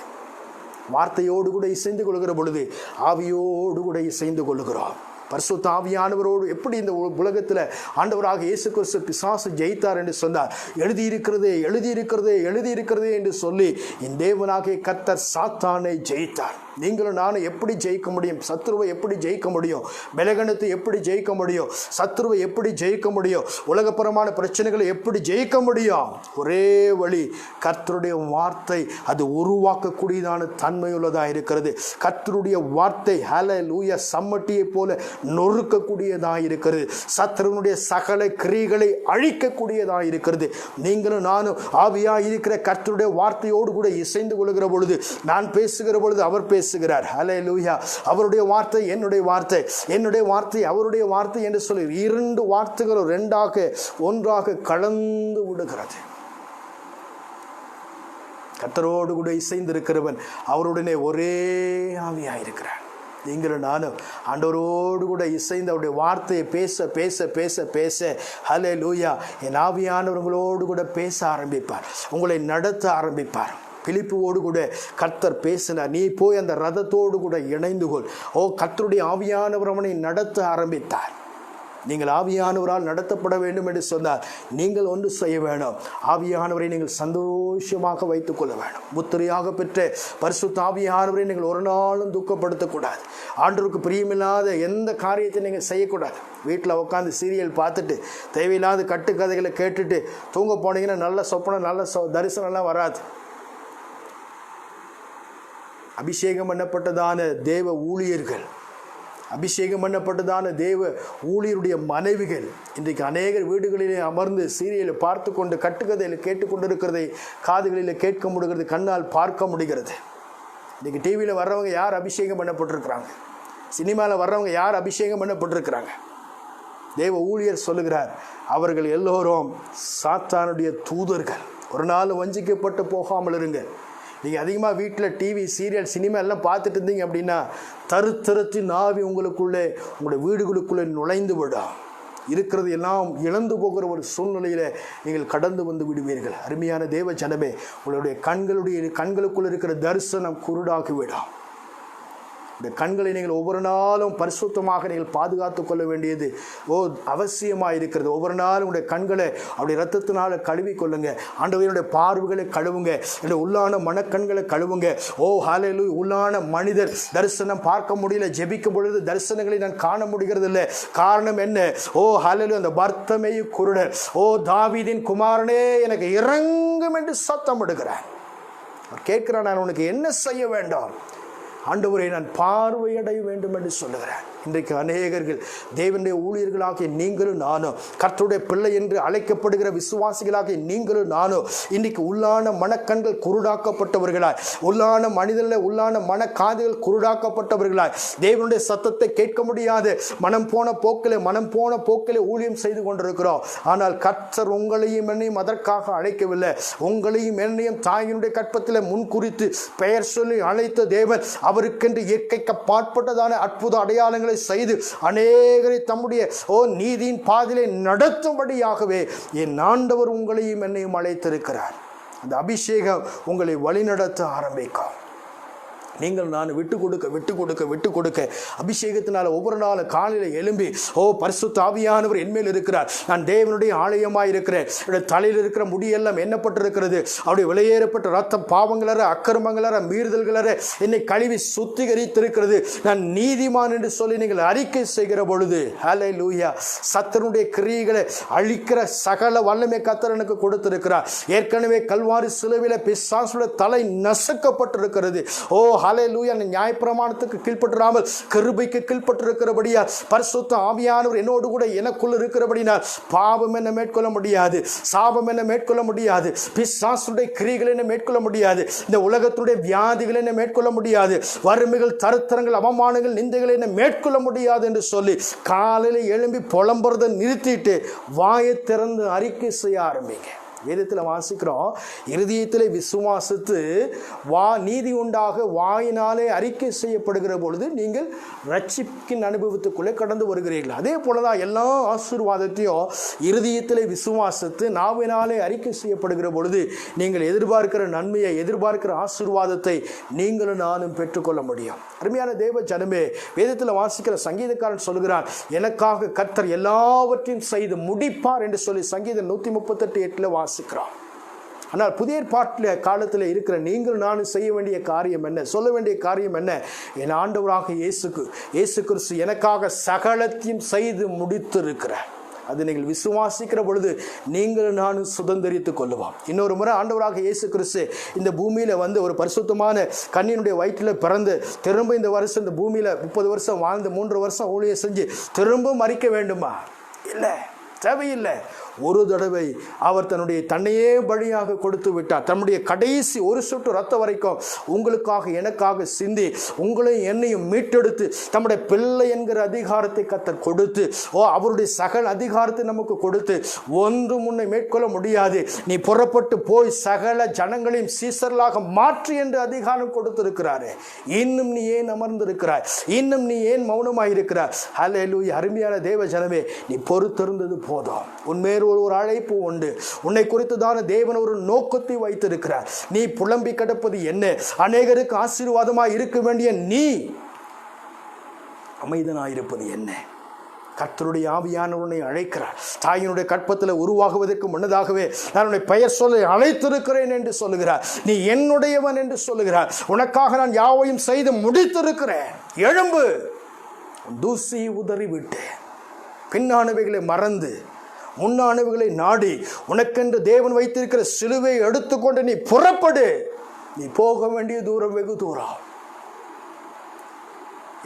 [SPEAKER 1] வார்த்தையோடு கூட இசைந்து கொள்கிற பொழுது ஆவியோடு கூட இசைந்து கொள்கிறோம். பரிசுத்த ஆவியானவரோடு எப்படி இந்த உலகத்தில் ஆண்டவராக இயேசு கிறிஸ்து பிசாசு ஜெயித்தார் என்று சொன்னார். எழுதியிருக்கிறதே எழுதியிருக்கிறதே எழுதியிருக்கிறதே என்று சொல்லி என் தேவனாகிய கர்த்தர் சாத்தானை ஜெயித்தார். நீங்களும் நானும் எப்படி ஜெயிக்க முடியும்? சத்துருவை எப்படி ஜெயிக்க முடியும்? பலகீனத்தை எப்படி ஜெயிக்க முடியும்? சத்துருவை எப்படி ஜெயிக்க முடியும்? உலகப்புறமான பிரச்சனைகளை எப்படி ஜெயிக்க முடியும்? ஒரே வழி, கர்த்தருடைய வார்த்தை. அது உருவாக்கக்கூடியதான தன்மையுள்ளதாக இருக்கிறது. கர்த்தருடைய வார்த்தை ஹல்லேலூயா சம்மட்டியை போல நொறுக்கக்கூடியதாக இருக்கிறது. சத்துருவனுடைய சகல கிரியைகளை அழிக்கக்கூடியதாக இருக்கிறது. நீங்களும் நானும் ஆவியாக இருக்கிற கர்த்தருடைய வார்த்தையோடு கூட இசைந்து கொள்கிற பொழுது, நான் பேசுகிற பொழுது அவர் பேசுகிறார். ஹல்லேலூயா. அவருடைய வார்த்தை என்னுடைய வார்த்தை, என்னுடைய வார்த்தை அவருடைய வார்த்தை என்று சொல்லி 2 வார்த்தைகளும் 1ஆக கலந்து விடுகிறது. கர்த்தரோடு கூட இசைந்திருக்கிறவன் அவருடனே ஒரே ஆவியாக இருக்கிறார். நீங்களும் நானும் ஆண்டவரோடு கூட இசைந்து அவருடைய வார்த்தையை பேச பேச பேச பேச ஹல்லேலூயா என் ஆவியானவர்களோடு கூட பேச ஆரம்பிப்பார், உங்களை நடத்த ஆரம்பிப்பார். பிலிப்புவோடு கூட கர்த்தர் பேசினார், நீ போய் அந்த ரதத்தோடு கூட இணைந்து கொள். கர்த்தருடைய ஆவியானவர் அவனை நடத்த ஆரம்பித்தார். நீங்கள் ஆவியானவரால் நடத்தப்பட வேண்டும் என்று சொன்னார். நீங்கள் ஒன்று செய்ய வேணும், ஆவியானவரை நீங்கள் சந்தோஷமாக வைத்துக் கொள்ள வேண்டும். முத்திரையாக பெற்ற பரிசுத்த ஆவியானவரை நீங்கள் ஒரு நாளும் துக்கப்படுத்தக்கூடாது. ஆண்டவருக்கு பிரியமில்லாத எந்த காரியத்தை நீங்கள் செய்யக்கூடாது. வீட்டில் உட்காந்து சீரியல் பார்த்துட்டு தேவையில்லாத கட்டுக்கதைகளை கேட்டுட்டு தூங்க போனீங்கன்னா நல்ல சொப்பனம் நல்ல தரிசனம்லாம் வராது. அபிஷேகம் பண்ணப்பட்டதான தேவ ஊழியர்கள், அபிஷேகம் பண்ணப்பட்டதான தேவ ஊழியருடைய மனைவிகள் இன்றைக்கு அநேகர் வீடுகளிலே அமர்ந்து சீரியலை பார்த்து கொண்டு கட்டுக்கதையில் கேட்டுக்கொண்டிருக்கிறதை காதுகளில் கேட்க முடிகிறது, கண்ணால் பார்க்க முடிகிறது. இன்றைக்கி டிவியில் வர்றவங்க யார் அபிஷேகம் பண்ணப்பட்டிருக்கிறாங்க? சினிமாவில் வர்றவங்க யார் அபிஷேகம் பண்ணப்பட்டிருக்கிறாங்க? தேவ ஊழியர் சொல்லுகிறார், அவர்கள் எல்லோரும் சாத்தானுடைய தூதர்கள். ஒரு நாள் வஞ்சிக்கப்பட்டு போகாமல் இருங்க. நீங்கள் அதிகமாக வீட்டில் டிவி சீரியல் சினிமா எல்லாம் பார்த்துட்டு இருந்தீங்க அப்படின்னா தருத்திரத்தின் ஆவி உங்களுக்குள்ளே உங்களுடைய வீடுகளுக்குள்ளே நுழைந்து விடும். இருக்கிறது எல்லாம் இழந்து போகிற ஒரு சூழ்நிலையில் நீங்கள் கடந்து வந்து விடுவீர்கள். அருமையான தேவ ஜனமே, உங்களுடைய கண்களுக்குள் இருக்கிற தரிசனம் குருடாகிவிடும். இந்த கண்களை நீங்கள் ஒவ்வொரு நாளும் பரிசுத்தமாக நீங்கள் பாதுகாத்து கொள்ள வேண்டியது அவசியமாக இருக்கிறது. ஒவ்வொரு நாளும் உடைய கண்களை அப்படி ரத்தத்தினால கழுவி கொள்ளுங்க. ஆண்டவருடைய பார்வைகளை கழுவுங்க. என்னுடைய உள்ளான மனக்கண்களை கழுவுங்க. ஹல்லேலூயா. உள்ளான மனிதர் தரிசனம் பார்க்க முடியல, ஜெபிக்கும் பொழுது தரிசனங்களை நான் காண முடிகிறது இல்லை. காரணம் என்ன? ஹல்லேலூயா. அந்த பர்த்தமேயு குருடர் தாவீதின் குமாரனே எனக்கு இறங்கும் என்று சத்தம் எடுக்கிறார். கேட்கிறான், நான் உனக்கு என்ன செய்ய வேண்டும்? ஆண்டவரை நான் பார்வையடைய வேண்டும் என்று சொல்லுகிறேன். இன்றைக்கு அநேகர்கள் தேவனுடைய ஊழியர்களாகிய நீங்களும் நானும், கர்த்தருடைய பிள்ளை என்று அழைக்கப்படுகிற விசுவாசிகளாகிய நீங்களும் நானும் இன்றைக்கு உள்ளான மனக்கண்கள் குருடாக்கப்பட்டவர்களாய், உள்ளான மனிதனில் உள்ளான மனக்காதுகள் குருடாக்கப்பட்டவர்களாய், தேவனுடைய சத்தத்தை கேட்க முடியாது மனம் போன போக்கிலே ஊழியம் செய்து கொண்டிருக்கிறோம். ஆனால் கர்த்தர் உங்களையும் என்னையும் அதற்காக அழைக்கவில்லை. உங்களையும் என்னையும் தாயினுடைய கற்பத்தில் முன்குறித்து பெயர் சொல்லி அழைத்த தேவன் அவருக்கென்று இயற்கைக்கு பாற்பட்டதான அற்புத அடையாளங்களை செய்து அநேகரை தம்முடைய நீதியின் பாதையிலே நடத்தும்படியாகவே என் ஆண்டவர் உங்களையும் என்னையும் அழைத்திருக்கிறார். அந்த அபிஷேகம் உங்களை வழிநடத்த ஆரம்பிக்கும். நீங்கள் நான் விட்டு கொடுக்க அபிஷேகத்தினால் ஒவ்வொரு நாளும் காலையில் எழும்பி பரிசுத்த ஆவியானவர் என்மேல் இருக்கிறார், நான் தேவனுடைய ஆலயமாக இருக்கிறேன், என்னுடைய தலையில் இருக்கிற முடியெல்லாம் எண்ணப்பட்டிருக்கிறது, அவருடைய விலையேறப்பட்ட ரத்தம் பாவங்களற அக்கிரமங்களற மீறுதல்களற என்னை கழுவி சுத்திகரித்திருக்கிறது, நான் நீதிமான் என்று சொல்லி நீங்கள் அறிக்கை செய்கிற பொழுது ஹல்லேலூயா, சத்துருடைய கிரியைகளை அழிக்கிற சகல வல்லமை கர்த்தர் எனக்கு கொடுத்திருக்கிறார். ஏற்கனவே கல்வாரி சிலுவையிலே பிசாசுடைய தலை நசுக்கப்பட்டிருக்கிறது. ஹல்லேலூயா. நியாயப்பிரமாணத்துக்கு கீழ்ப்பட்டுறாமல் கிருபைக்கு கீழ்ப்பட்டிருக்கிறபடியா பரிசுத்த ஆவியானவர் என்னோடு கூட எனக்குள் இருக்கிறபடினால் பாவம் என்ன மேற்கொள்ள முடியாது, சாபம் என்ன மேற்கொள்ள முடியாது, பிசாசுடைய கிரியைகளை என்ன மேற்கொள்ள முடியாது, இந்த உலகத்துடைய வியாதிகளை என்ன மேற்கொள்ள முடியாது, வறுமைகள் தருத்தரங்கள் அவமானங்கள் நிந்தைகளை என்ன மேற்கொள்ள முடியாது என்று சொல்லி காலையில் எழும்பி புலம்புறதை நிறுத்திட்டு வாயை திறந்து அறிக்கை செய்ய ஆரம்பிங்க. வேதத்தில் வாசிக்கிறோம், இருதயத்தில் விசுவாசித்து நீதி உண்டாக வாயினாலே அறிக்கை செய்யப்படுகிற பொழுது நீங்கள் ரட்சிப்பின் அனுபவத்துக்குள்ளே கடந்து வருகிறீர்கள். அதே போலதான் எல்லா ஆசீர்வாதத்தையும் இருதயத்தில் விசுவாசித்து நாவினாலே அறிக்கை செய்யப்படுகிற பொழுது நீங்கள் எதிர்பார்க்கிற நன்மையை, எதிர்பார்க்கிற ஆசீர்வாதத்தை நீங்களும் நானும் பெற்றுக்கொள்ள முடியும். அருமையான தேவ ஜனமே, வேதத்தில் வாசிக்கிற சங்கீதக்காரன் சொல்கிறான், எனக்காக கர்த்தர் எல்லாவற்றையும் செய்து முடிப்பார் என்று சொல்லி சங்கீதம் 138:8 வாசிக்கிறோம். ஆனால் புதிய ஏற்பாட்டு காலத்தில் இருக்கிற நீங்கள் நானும் செய்ய வேண்டிய காரியம் என்ன, சொல்ல வேண்டிய காரியம் என்ன? என் ஆண்டவராக இயேசு கிறிஸ்து எனக்காக சகலத்தையும் செய்து முடித்திருக்கிறார். அது நீங்கள் விசுவாசிக்கிற பொழுது நீங்களும் நானும் சுதந்திரித்துக் கொள்ளுவோம். இன்னொரு முறை ஆண்டவராக இயேசு கிறிஸ்து இந்த பூமியில் வந்து ஒரு பரிசுத்தமான கன்னியினுடைய வயிற்றில் பிறந்து திரும்ப இந்த வருஷம் இந்த பூமியில் 30 வருஷம் வாழ்ந்து 3 வருஷம் ஊழியம் செஞ்சு திரும்ப மறிக்க வேண்டுமா? இல்லை, தேவையில்லை. ஒரு தடவை அவர் தன்னையே பலியாக கொடுத்து விட்டார். தன்னுடைய கடைசி ஒரு சொட்டு ரத்தம் வரைக்கும் உங்களுக்காக எனக்காக சிந்தி உங்களையும் என்னையும் மீட்டெடுத்து தம்முடைய பிள்ளை என்கிற அதிகாரத்தை கர்த்தர் கொடுத்து அவருடைய சகல அதிகாரத்தை நமக்கு கொடுத்து ஒன்று முன்னை மேற்கொள்ள முடியாது, நீ புறப்பட்டு போய் சகல ஜனங்களையும் சீசர்களாக மாற்றி என்று அதிகாரம் கொடுத்திருக்கிறாரு. இன்னும் நீ ஏன் அமர்ந்திருக்கிறாய்? இன்னும் நீ ஏன் மௌனமாயிருக்கிறாய்? ஹல்லேலூயா. அருமையான தேவ ஜனமே, நீ பொறுத்திருந்தது போதும். உண்மையில் ஒரு அழைப்பு உண்டு. உன்னை குறித்துதான தேவன் ஒரு நோக்கத்தை வைத்திருக்கிறார். நீ புலம்பி கிடப்பது என்ன? அநேகருக்கு ஆசீர்வாதமாய் இருக்க வேண்டிய நீ அமைதனாயிருப்பது என்ன? கர்த்தருடைய ஆவியானவர் உன்னை அழைக்கிறார். தாயினுடைய கற்பத்தில் உருவாகுவதற்கு முன்னதாகவே நான் உன்னை பெயர் சொல்ல அழைத்திருக்கிறேன் என்று சொல்லுகிறார். நீ என்னுடையவன் என்று சொல்லுகிறார். உனக்காக நான் யாவையும் செய்து முடித்திருக்கிறேன். எழும்பு, தூசி உதறி விட்டு பின்னானவைகளை மறந்து முன்னானவைகளை நாடி உனக்கென்று தேவன் வைத்திருக்கிற சிலுவையை எடுத்துக்கொண்டு நீ புறப்படு. நீ போக வேண்டிய தூரம் வெகு தூரம்.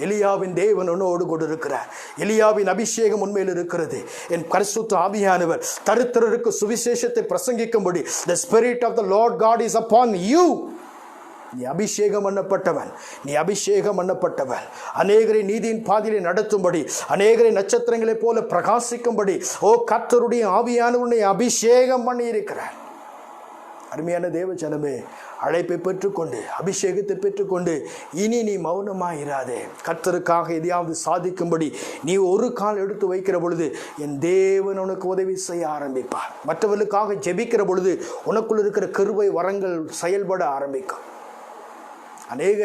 [SPEAKER 1] எலியாவின் தேவன் உன்னோடு கூட இருக்கிறார். எலியாவின் அபிஷேகம் உண்மையில் இருக்கிறது. என் பரிசுத்த ஆவியானவர் தரித்திரருக்கு சுவிசேஷத்தை பிரசங்கிக்கும்படி the spirit of the Lord God is upon you. நீ அபிஷேகம் பண்ணப்பட்டவன், நீ அபிஷேகம் பண்ணப்பட்டவன். அநேகரை நீதியின் பாதையிலே நடத்தும்படி, அநேகரை நட்சத்திரங்களைப் போல பிரகாசிக்கும்படி கர்த்தருடைய ஆவியானவர் உன்னை அபிஷேகம் பண்ணி இருக்கிறார். அருமையான தேவ ஜனமே, அழைப்பை பெற்றுக்கொண்டு அபிஷேகத்தை பெற்றுக்கொண்டு இனி நீ மௌனமாயிராதே. கர்த்தருக்காக எதையாவது சாதிக்கும்படி நீ ஒரு கால் எடுத்து வைக்கிற பொழுது என் தேவன் உனக்கு உதவி செய்ய ஆரம்பிப்பார். மற்றவர்களுக்காக ஜெபிக்கிற பொழுது உனக்குள் இருக்கிற கிருபை வரங்கள் செயல்பட ஆரம்பிக்கும். அநேக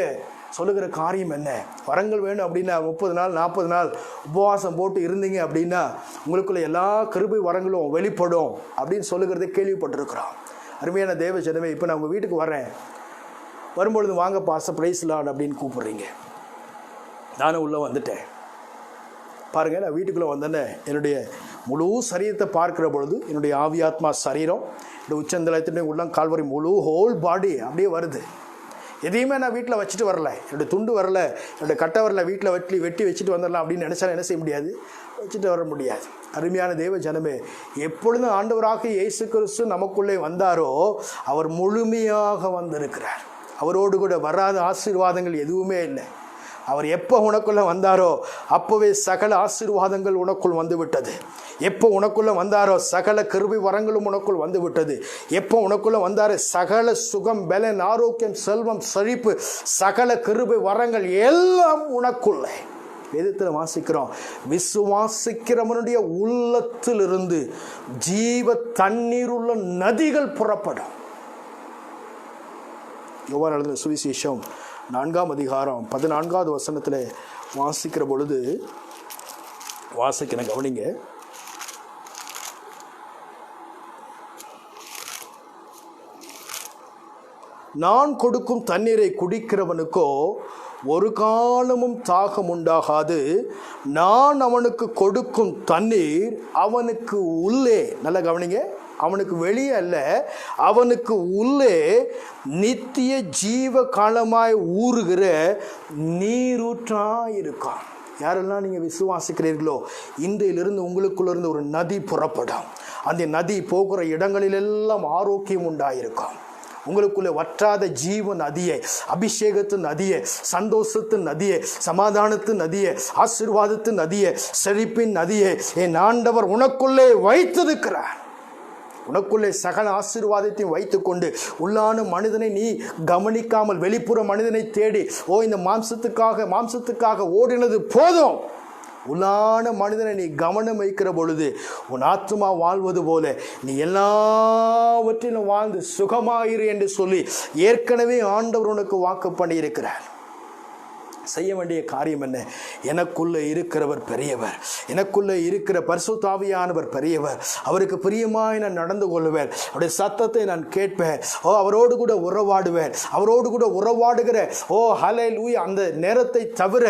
[SPEAKER 1] சொல்லுகிற காரியம் என்ன? வரங்கள் வேணும் அப்படின்னா 30 நாள் 40 நாள் உபவாசம் போட்டு இருந்தீங்க அப்படின்னா உங்களுக்குள்ள எல்லா கிருபை வரங்களும் வெளிப்படும் அப்படின்னு சொல்லுகிறதை கேள்விப்பட்டிருக்கிறோம். அருமையான தேவ ஜனமே, இப்போ நான் உங்கள் வீட்டுக்கு வரேன், வரும்பொழுது வாங்க பாஸ்டர் பிரைஸ் லார்ட் அப்படின்னு கூப்பிடுறீங்க. நானும் உள்ளே வந்துட்டேன். பாருங்கள், நான் வீட்டுக்குள்ளே வந்தேன்னே என்னுடைய முழு சரீரத்தை பார்க்குற பொழுது என்னுடைய ஆவியாத்மா சரீரம், என்னுடைய உச்சந்தலத்தினுடைய உள்ளம் கால்வரை முழு ஹோல் பாடி அப்படியே வருது. எதையுமே நான் வீட்டில் வச்சுட்டு வரல, என்னுடைய துண்டு வரல, என்னுடைய கட்டை வரல, வீட்டில் வெட்டி வச்சுட்டு வந்துடலாம் அப்படின்னு நினச்சாலும் என்ன செய்ய முடியாது, வச்சுட்டு வர முடியாது. அருமையான தேவ ஜனமே, எப்பொழுதும் ஆண்டவராக இயேசு கிறிஸ்து நமக்குள்ளே வந்தாரோ அவர் முழுமையாக வந்திருக்கிறார். அவரோடு கூட வராத ஆசீர்வாதங்கள் எதுவுமே இல்லை. அவர் எப்போ உனக்குள்ளே வந்தாரோ அப்போவே சகல ஆசீர்வாதங்கள் உனக்குள் வந்து விட்டது. எப்போ உனக்குள்ளே வந்தாரோ சகல கிருபை வரங்களும் உனக்குள் வந்து விட்டது. எப்போ உனக்குள்ளே வந்தாரோ சகல சுகம், பலன், ஆரோக்கியம், செல்வம், செழிப்பு, சகல கிருபை வரங்கள் எல்லாம் உனக்குள்ளே. வேதத்தில் வாசிக்கிறோம், விசுவாசிக்கிறவனுடைய உள்ளத்திலிருந்து ஜீவ தண்ணீர் உள்ள நதிகள் புறப்படும். யோவான் எழுதின சுவிசேஷம் 4ஆம் அதிகாரம் 14வது வசனத்தில் வாசிக்கிற பொழுது வாசிக்கிறேன், கவனிங்க. நான் கொடுக்கும் தண்ணீரை குடிக்கிறவனுக்கோ ஒரு காலமும் தாகம் உண்டாகாது. நான் அவனுக்கு கொடுக்கும் தண்ணீர் அவனுக்கு உள்ளே, நல்லா கவனிங்க, அவனுக்கு வெளியே அல்ல, அவனுக்கு உள்ளே நித்திய ஜீவ காலமாய் ஊறுகிற நீரூற்றாய் இருக்கான். யாரெல்லாம் நீங்கள் விசுவாசிக்கிறீர்களோ இன்றையிலிருந்து உங்களுக்குள்ளிருந்து ஒரு நதி புறப்படும். அந்த நதி போகிற இடங்களிலெல்லாம் ஆரோக்கியம் உண்டாயிருக்கும். உங்களுக்குள்ளே வற்றாத ஜீவ நதியை, அபிஷேகத்து நதியை, சந்தோஷத்து நதியை, சமாதானத்து நதியை, ஆசீர்வாதத்து நதியை, செழிப்பின் நதியை என் ஆண்டவர் உனக்குள்ளே வைத்திருக்கிறார். உனக்குள்ளே சகல ஆசீர்வாதத்தையும் வைத்துக்கொண்டு உள்ளான மனிதனை நீ கவனிக்காமல் வெளிப்புற மனிதனை தேடி இந்த மாம்சத்துக்காக ஓடினது போதும். உள்ளான மனிதனை நீ கவனம் வைக்கிற பொழுது உன் ஆத்துமா வாழ்வது போல நீ எல்லாவற்றிலும் வாழ்ந்து சுகமாயிரு என்று சொல்லி ஏற்கனவே ஆண்டவர் உனக்கு வாக்கு பண்ணியிருக்கிறார். செய்ய வேண்டிய காரியம் என்ன? எனக்குள்ளே இருக்கிறவர் பெரியவர், எனக்குள்ளே இருக்கிற பரிசுத்த ஆவியானவர் பெரியவர், அவருக்கு பிரியமாய் நான் நடந்து கொள்வேன், அவருடைய சத்தத்தை நான் கேட்பேன், அவரோடு கூட உறவாடுவேன், அவரோடு கூட உறவாடுகிற ஹல்லேலூயா அந்த நேரத்தை தவிர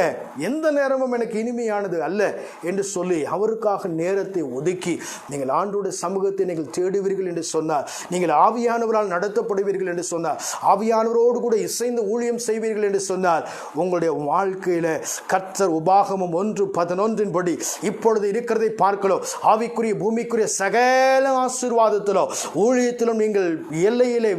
[SPEAKER 1] எந்த நேரமும் எனக்கு இனிமையானது அல்ல என்று சொல்லி அவருக்காக நேரத்தை ஒதுக்கி நீங்கள் ஆண்டோட சமூகத்தை நீங்கள் தேடுவீர்கள் என்று சொன்னார், நீங்கள் ஆவியானவரால் நடத்தப்படுவீர்கள் என்று சொன்னார், ஆவியானவரோடு கூட இசைந்து ஊழியம் செய்வீர்கள் என்று சொன்னார், உங்களுடைய வாழ்க்கையில கர்த்தர் உபாகமம் 1:11 படி இப்பொழுது இருக்கிறதை பார்க்கலாம். ஆவிக்குரிய பூமிக்குரிய சகல ஆசீர்வாதத்திலும் ஊழியத்திலும் நீங்கள் எல்லையிலே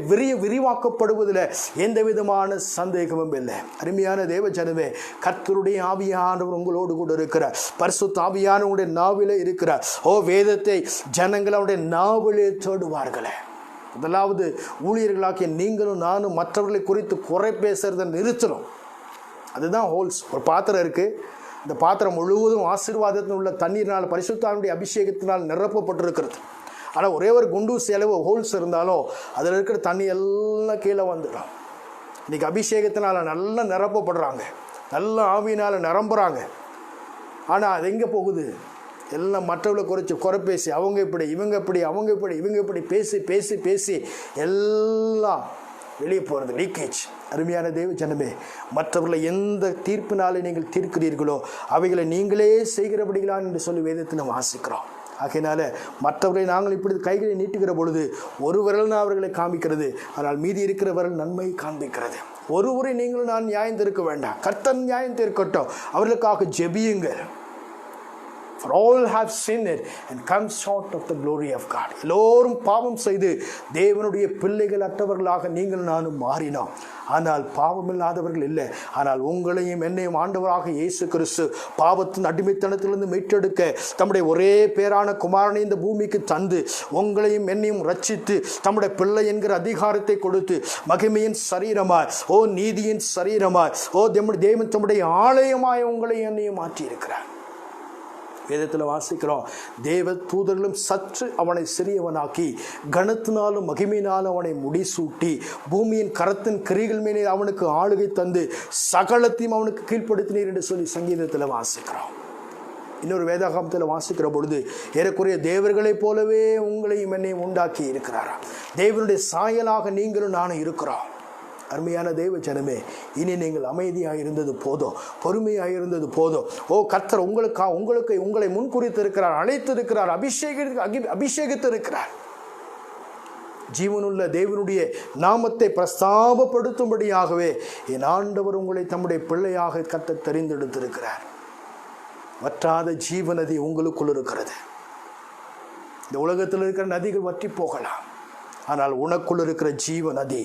[SPEAKER 1] விரிவாக்கப்படுவதில் எந்த விதமான சந்தேகமும் இல்லை. அருமையான தேவ ஜனமே, கர்த்தருடைய ஆவியானவர் உங்களோடு கூட இருக்கிறார். பரிசுத்த ஆவியானவருடைய நாவிலே இருக்கிறார். வேதத்தை ஜனங்கள் அவருடைய நாவிலே தேடுவார்களே. முதலாவது ஊழியர்களாகிய நீங்களும் நானும் மற்றவர்களை குறித்து குறை பேசுறதை நிறுத்தணும். அதுதான் ஹோல்ஸ். ஒரு பாத்திரம் இருக்குது, இந்த பாத்திரம் முழுவதும் ஆசீர்வாதத்தில் உள்ள தண்ணீரினால் பரிசுத்தாவினுடைய அபிஷேகத்தினால் நிரப்பப்பட்டிருக்கிறது. ஆனால் ஒரே ஒரு குண்டு செலவு ஹோல்ஸ் இருந்தாலும் அதில் இருக்கிற தண்ணி எல்லாம் கீழே வந்துடும். இன்றைக்கி அபிஷேகத்தினால் நல்லா நிரப்பப்படுறாங்க, நல்ல ஆவியினால் நிரம்புகிறாங்க. ஆனால் அது எங்கே போகுது? எல்லாம் மற்றவர்களை குறை பேசி அவங்க இப்படி இவங்க இப்படி அவங்க இப்படி இவங்க இப்படி பேசி பேசி பேசி எல்லாம் வெளியே போகிறது, லீக்கேஜ். அருமையான தேவ ஜனமே, மற்றவர்களை எந்த தீர்ப்பினாலே நீங்கள் தீர்க்கிறீர்களோ அவைகளை நீங்களே செய்கிறபடிகளான் என்று சொல்லி வேதத்தில் வாசிக்கிறோம். ஆகையினால மற்றவர்களை நாங்கள் இப்படி கைகளை நீட்டுகிற பொழுது ஒரு விரல் தான் அவர்களை காமிக்கிறது, ஆனால் மீதி இருக்கிற விரல் நன்மை காண்பிக்கிறது. ஒருவரை நீங்களும் நான் நியாயம் தீர்க்க வேண்டாம், கர்த்தர் நியாயம் தீர்க்கட்டும். அவர்களுக்காக ஜெபியுங்கள். For all have sinned and come short of the glory of God. எல்லோரும் பாவம் செய்து தேவனுடைய பிள்ளைகள் அற்றவர்களாக நீங்கள் நானும் மாறினோம். ஆனால் பாவம் இல்லாதவர்கள் இல்லை. ஆனால் உங்களையும் என்னையும் ஆண்டவராக இயேசு கிறிஸ்து பாவத்தின் அடிமைத்தனத்திலிருந்து மீட்டெடுக்க தம்முடைய ஒரே பேரான குமாரனை இந்த பூமிக்கு தந்து உங்களையும் என்னையும் ரட்சித்து தம்முடைய பிள்ளை என்கிற அதிகாரத்தை கொடுத்து மகிமையின் சரீரமாய் நீதியின் சரீரமாய் தேவன் தம்முடைய ஆலயமாய் உங்களையும் என்னையும் மாற்றியிருக்கிறார். வேதத்தில் வாசிக்கிறோம், தேவ தூதர்களும் சற்று அவனை சிறியவனாக்கி கனத்தினாலும் மகிமையினாலும் அவனை முடிசூட்டி பூமியின் கரத்தின் கிரிகள் மேலே அவனுக்கு ஆளுகை தந்து சகலத்தையும் அவனுக்கு கீழ்ப்படுத்தினீர் என்று சொல்லி சங்கீதத்தில் வாசிக்கிறோம். இன்னொரு வேதாகமத்தில் வாசிக்கிற பொழுது ஏறக்குறைய தேவர்களைப் போலவே உங்களையும் என்னையும் உண்டாக்கி இருக்கிறாராம். தேவனுடைய சாயலாக நீங்களும் நானும் இருக்கிறோம். அருமையான தேவ ஜனமே, இனி நீங்கள் அமைதியாக இருந்தது போதும், பொறுமையாக இருந்தது போதும். கர்த்தர் உங்களை முன்குறித்திருக்கிறார், அழைத்திருக்கிறார், அபிஷேகித்திருக்கிறார். ஜீவனுள்ள தேவனுடைய நாமத்தை பிரஸ்தாபப்படுத்தும்படியாகவே என் ஆண்டவர் உங்களை தம்முடைய பிள்ளையாக கர்த்தர் தெரிந்தெடுத்திருக்கிறார். வற்றாத ஜீவநதி உங்களுக்குள் இருக்கிறது. இந்த உலகத்தில் இருக்கிற நதிகள் வற்றி போகலாம், ஆனால் உனக்குள் இருக்கிற ஜீவ நதி,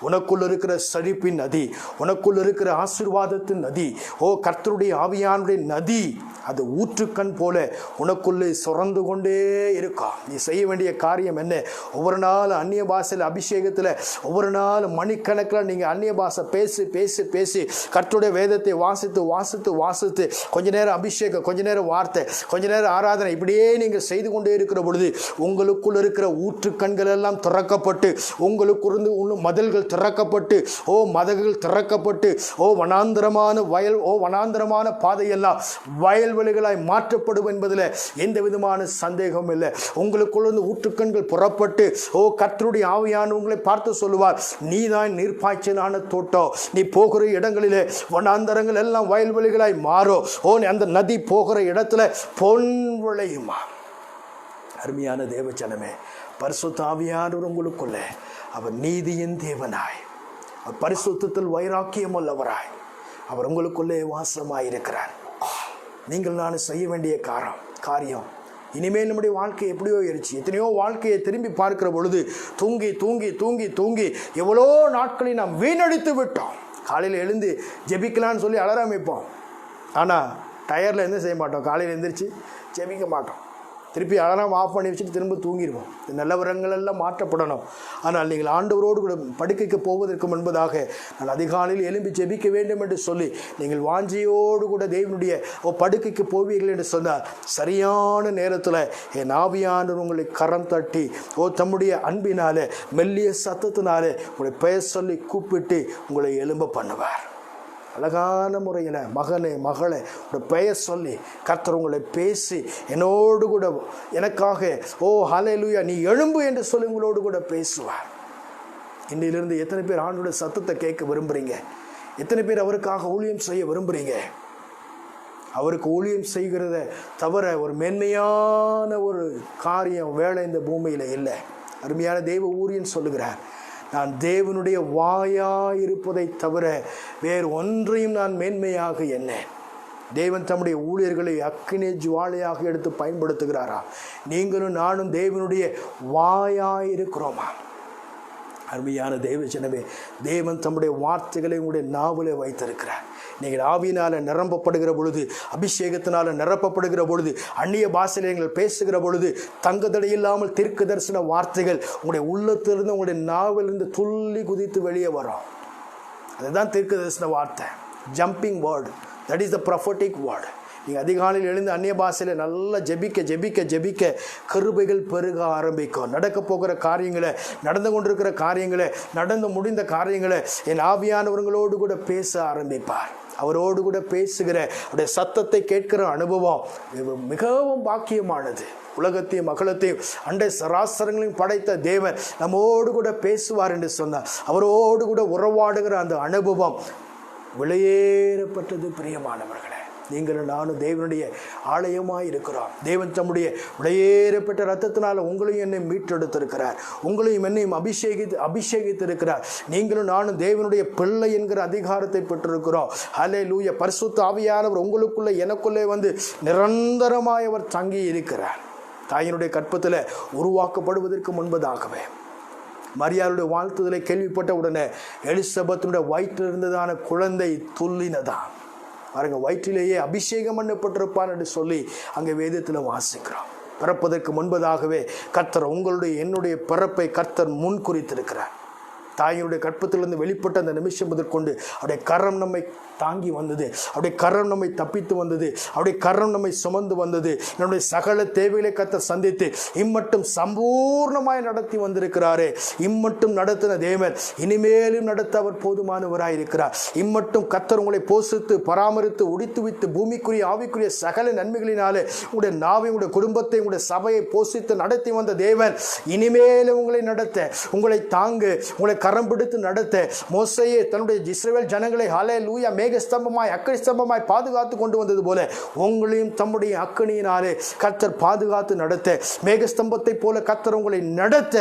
[SPEAKER 1] உனக்குள் இருக்கிற செழிப்பின் நதி, உனக்குள் இருக்கிற ஆசீர்வாதத்தின் நதி, கர்த்தருடைய ஆவியானுடைய நதி, அது ஊற்றுக்கண் போல உனக்குள்ளே சுரந்து கொண்டே இருக்கும். நீ செய்ய வேண்டிய காரியம் என்ன? ஒவ்வொரு நாள் அந்நிய பாஷையில் அபிஷேகத்தில் ஒவ்வொரு நாள் மணிக்கணக்கில் நீங்கள் அந்நிய பாஷை பேசி பேசி பேசி கர்த்தருடைய வேதத்தை வாசித்து வாசித்து வாசித்து கொஞ்ச நேரம் அபிஷேகம், கொஞ்ச நேரம் வார்த்தை, கொஞ்ச நேரம் ஆராதனை, இப்படியே நீங்கள் செய்து கொண்டே இருக்கிற பொழுது உங்களுக்குள் இருக்கிற ஊற்றுக்கண்கள் எல்லாம் திறக்கப்பட்டு, உங்களுக்குருந்து இன்னும் மதில்கள் திறக்கப்பட்டு, மதகுகள் திறக்கப்பட்டு, வனாந்தரமான பாதையெல்லாம் வயல்வெளிகளாய் மாற்றப்படும் என்பதில் எந்த விதமான சந்தேகமும் இல்லை. உங்களுக்குள்ள ஊற்றுக்கண்கள் புறப்பட்டு கர்த்தருடைய ஆவியான உங்களை பார்த்து சொல்லுவார், நீதான் நீர்ப்பாய்ச்சலான தோட்டம், நீ போகிற இடங்களிலே வனாந்தரங்கள் எல்லாம் வயல்வெளிகளாய் மாறும், அந்த நதி போகிற இடத்துல பொன் விளையுமா. அருமையான தேவ ஜனமே, பரிசுத்த ஆவியானவர் உங்களுக்குள்ளே அவர் நீதியின் தேவனாய், அவர் பரிசுத்தத்தில் வைராக்கியம் உள்ளவராய் அவர் உங்களுக்குள்ளே வாசமாயிருக்கிறார். நீங்கள் நான் செய்ய வேண்டிய காரியம் இனிமேல் நம்முடைய வாழ்க்கை எப்படியோ இருந்துச்சு. எத்தனையோ வாழ்க்கையை திரும்பி பார்க்கிற பொழுது தூங்கி தூங்கி தூங்கி தூங்கி எவ்வளோ நாட்களை நாம் வீணடித்து விட்டோம். காலையில் எழுந்து ஜெபிக்கலான்னு சொல்லி அலாரம் வைப்போம், ஆனால் டயரில் எந்த செய்ய மாட்டோம், காலையில் எழுந்திரிச்சு ஜெபிக்க மாட்டோம், திருப்பி அலாரம் ஆஃப் பண்ணி வச்சுட்டு திரும்ப தூங்கிடுவோம். இந்த நல்லவரங்கள் எல்லாம் மாற்றப்படணும். ஆனால் நீங்கள் ஆண்டவரோடு கூட படுக்கைக்கு போவதற்கு முன்பதாக நான் அதிகாலையில் எழும்பி ஜெபிக்க வேண்டும் என்று சொல்லி நீங்கள் வாஞ்சியோடு கூட தேவனுடைய படுக்கைக்கு போவீர்கள் என்று சொன்னால் சரியான நேரத்தில் என் ஆவியானவர் உங்களை கரம் தட்டி தம்முடைய அன்பினாலே மெல்லிய சத்தத்தினாலே உங்களை பெயர் சொல்லி கூப்பிட்டு உங்களை எழும்ப பண்ணுவார். அழகான முறையில் மகனே மகளே உங்களோட பெயர் சொல்லி கர்த்தர் உங்களை பேசி என்னோடு கூட எனக்காக ஹல்லேலூயா நீ எழும்பு என்று சொல்லி உங்களோடு கூட பேசுவார். இன்னிலிருந்து எத்தனை பேர் ஆண்டோட சத்தத்தை கேட்க விரும்புகிறீங்க? எத்தனை பேர் அவருக்காக ஊழியம் செய்ய விரும்புகிறீங்க? அவருக்கு ஊழியம் செய்கிறத தவிர ஒரு மேன்மையான ஒரு காரியம் வேலை இந்த பூமியில் இல்லை. அருமையான தெய்வ ஊழியன் சொல்லுகிறார், நான் தேவனுடைய வாயாயிருப்பதை தவிர வேறு ஒன்றையும் நான் மேன்மையாக எண்ணேன். தேவன் தம்முடைய ஊழியர்களை அக்கினி ஜுவாலையாக எடுத்து பயன்படுத்துகிறாரா? நீங்களும் நானும் தேவனுடைய வாயாயிருக்கிறோமா? அருமையான தேவ ஜனமே, தேவன் தம்முடைய வார்த்தைகளை உங்களுடைய நாவலை வைத்திருக்கிறார். நீங்கள் ஆவியினால் நிரம்பப்படுகிற பொழுது, அபிஷேகத்தினால் நிரப்பப்படுகிற பொழுது, அந்நிய பாஷையில் நீங்கள் பேசுகிற பொழுது தங்குதடையில்லாமல் தீர்க்க தரிசன வார்த்தைகள் உங்களுடைய உள்ளத்திலிருந்து உங்களுடைய நாவிலிருந்து துள்ளி குதித்து வெளியே வரும். அதுதான் தீர்க்க தரிசன வார்த்தை, jumping word, that is the prophetic word. நீங்கள் அதிகாலையில் எழுந்து அந்நிய பாஷையில் நல்லா ஜெபிக்க ஜெபிக்க ஜெபிக்க கிருபைகள் பெருக ஆரம்பிக்கும். நடக்க போகிற காரியங்களை, நடந்து கொண்டிருக்கிற காரியங்களை, நடந்து முடிந்த காரியங்களை என் ஆவியானவர்களோடு கூட பேச ஆரம்பிப்பார். அவரோடு கூட பேசுகிற அவருடைய சத்தத்தை கேட்கிற அனுபவம் மிகவும் பாக்கியமானது. உலகத்தையும் அகலத்தையும் அண்டை சராசரங்களையும் படைத்த தேவன் நம்மோடு கூட பேசுவார் என்று சொன்னார். அவரோடு கூட உறவாடுகிற அந்த அனுபவம் விலையேறப்பட்டது. பிரியமானவர்களே, நீங்களும் நானும் தேவனுடைய ஆலயமாய் இருக்கிறோம். தேவன் தம்முடைய விலையேறப்பட்ட ரத்தத்தினால் உங்களையும் என்னை மீட்டெடுத்திருக்கிறார். உங்களையும் என்னையும் அபிஷேகித்திருக்கிறார். நீங்களும் நானும் தேவனுடைய பிள்ளை என்கிற அதிகாரத்தை பெற்றிருக்கிறோம். ஹல்லேலூயா. பரிசுத்த ஆவியானவர் உங்களுக்குள்ளே எனக்குள்ளே வந்து நிரந்தரமாய் அவர் தங்கி இருக்கிறார். தாயினுடைய கற்பத்தில் உருவாக்கப்படுவதற்கு முன்பதாகவே மரியாளுடைய வாழ்த்துதலை கேள்விப்பட்ட உடனே எலிசபெத்தினுடைய வயிற்றில் இருந்ததான குழந்தை துள்ளினதான். பாருங்க, வயிற்றிலேயே அபிஷேகம் பண்ணப்பட்டிருப்பார் என்று சொல்லி அங்கே வேதத்தில் வாசிக்கிறோம். பிறப்பதற்கு முன்பதாகவே கர்த்தர் என்னுடைய பிறப்பை கர்த்தர் முன் குறித்திருக்கிறார். தாயினுடைய கற்பத்திலிருந்து வெளிப்பட்ட அந்த நிமிஷம் முதற்கொண்டு அவருடைய கரம் நம்மை தாங்கி வந்தது, அவருடைய கரம் நம்மை தப்பித்து வந்தது, அவருடைய கரம் நம்மை சுமந்து வந்தது. நம்முடைய சகல தேவைகளை கர்த்தர் சந்தித்து இம்மட்டும் சம்பூர்ணமாய் நடத்தி வந்திருக்கிறாரே. இம்மட்டும் நடத்தின தேவன் இனிமேலும் நடத்த அவர் போதுமானவராய் இருக்கிறார். இம்மட்டும் கர்த்தர் உங்களை போஷித்து பராமரித்து உடித்து வைத்து பூமிக்குரிய ஆவிக்குரிய சகல நன்மைகளினாலே உங்களுடைய நாவை, உங்களுடைய குடும்பத்தை, உங்களுடைய சபையை போஷித்து நடத்தி வந்த தேவன் இனிமேலும் உங்களை நடத்த, உங்களை தாங்க, உங்களை கரம் பிடித்து நடத்த மோசேயே தன்னுடைய இஸ்ரவேல் ஜனங்களை ஹல்லேலூயா மேகஸ்தம்பமாய் அக்கினி ஸ்தம்பமாய் பாதுகாத்து கொண்டு வந்தது போல உங்களையும் தம்முடைய அக்கினியினாலே கர்த்தர் பாதுகாத்து நடத்த, மேகஸ்தம்பத்தை போல கர்த்தர் உங்களை நடத்த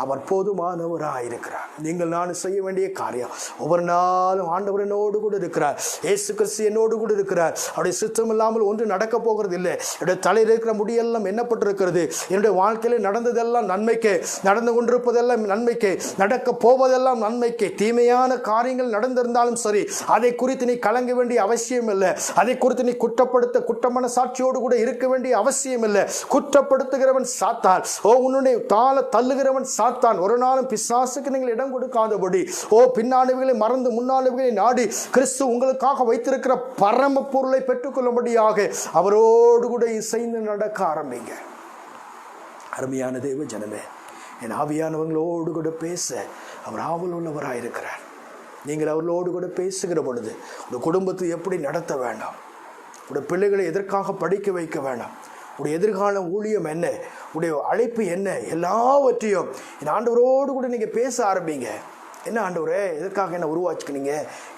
[SPEAKER 1] அவர் போதுமானவராய் இருக்கிறார். நீங்கள் நான் செய்ய வேண்டிய காரியம், ஒவ்வொரு நாளும் ஆண்டவர் என்னோடு கூட இருக்கிறார். இயேசு கிறிஸ்து என்னோடு கூட இருக்கிறார். அவருடைய சித்தம் இல்லாமல் ஒன்று நடக்க போகிறது இல்லை. என்னுடைய தலையில் இருக்கிற முடியெல்லாம் எண்ணப்பட்டிருக்கிறது. என்னுடைய வாழ்க்கையில் நடந்ததெல்லாம் நன்மைக்கு, நடந்து கொண்டிருப்பதெல்லாம் நன்மைக்கு, நடக்க போவதெல்லாம் நன்மைக்கு. தீமையான காரியங்கள் நடந்திருந்தாலும் சரி, அதை குறித்து நீ கலங்க வேண்டிய அவசியம் இல்லை. அதை குறித்து நீ குற்றமன சாட்சியோடு கூட இருக்க வேண்டிய அவசியம் இல்லை. குற்றப்படுத்துகிறவன் சாத்தான், உன்னுடைய தள்ளுகிறவன் சாத்தான். ஒரு நாளும் பிசாசுக்கு நீங்கள் இடம் கொடுக்காதபடி பின்னானவைகளை மறந்து முன்னானவைகளை நாடி கிறிஸ்து உங்களுக்காக வைத்திருக்கிற பரம பொருளை பெற்றுக்கொள்ளும்படியாக அவரோடு கூட இசைந்து நடக்க ஆரம்பிங்க. அருமையான தேவ ஜனமே, என் ஆவியானவங்களோடு கூட பேச அவர் ஆவல் உள்ளவராயிருக்கிறார். நீங்கள் அவர்களோடு கூட பேசுகிற பொழுது உங்கள் குடும்பத்தை எப்படி நடத்த வேண்டாம், உடைய பிள்ளைகளை எதற்காக படிக்க வைக்க வேண்டாம், உடைய எதிர்கால ஊழியம் என்ன, உடைய அழைப்பு என்ன, எல்லாவற்றையும் இந்த ஆண்டவரோடு கூட நீங்கள் பேச ஆரம்பிங்க. என்ன ஆண்டவரே, எதுக்காக என்னை உருவாச்சுக்கினீங்க,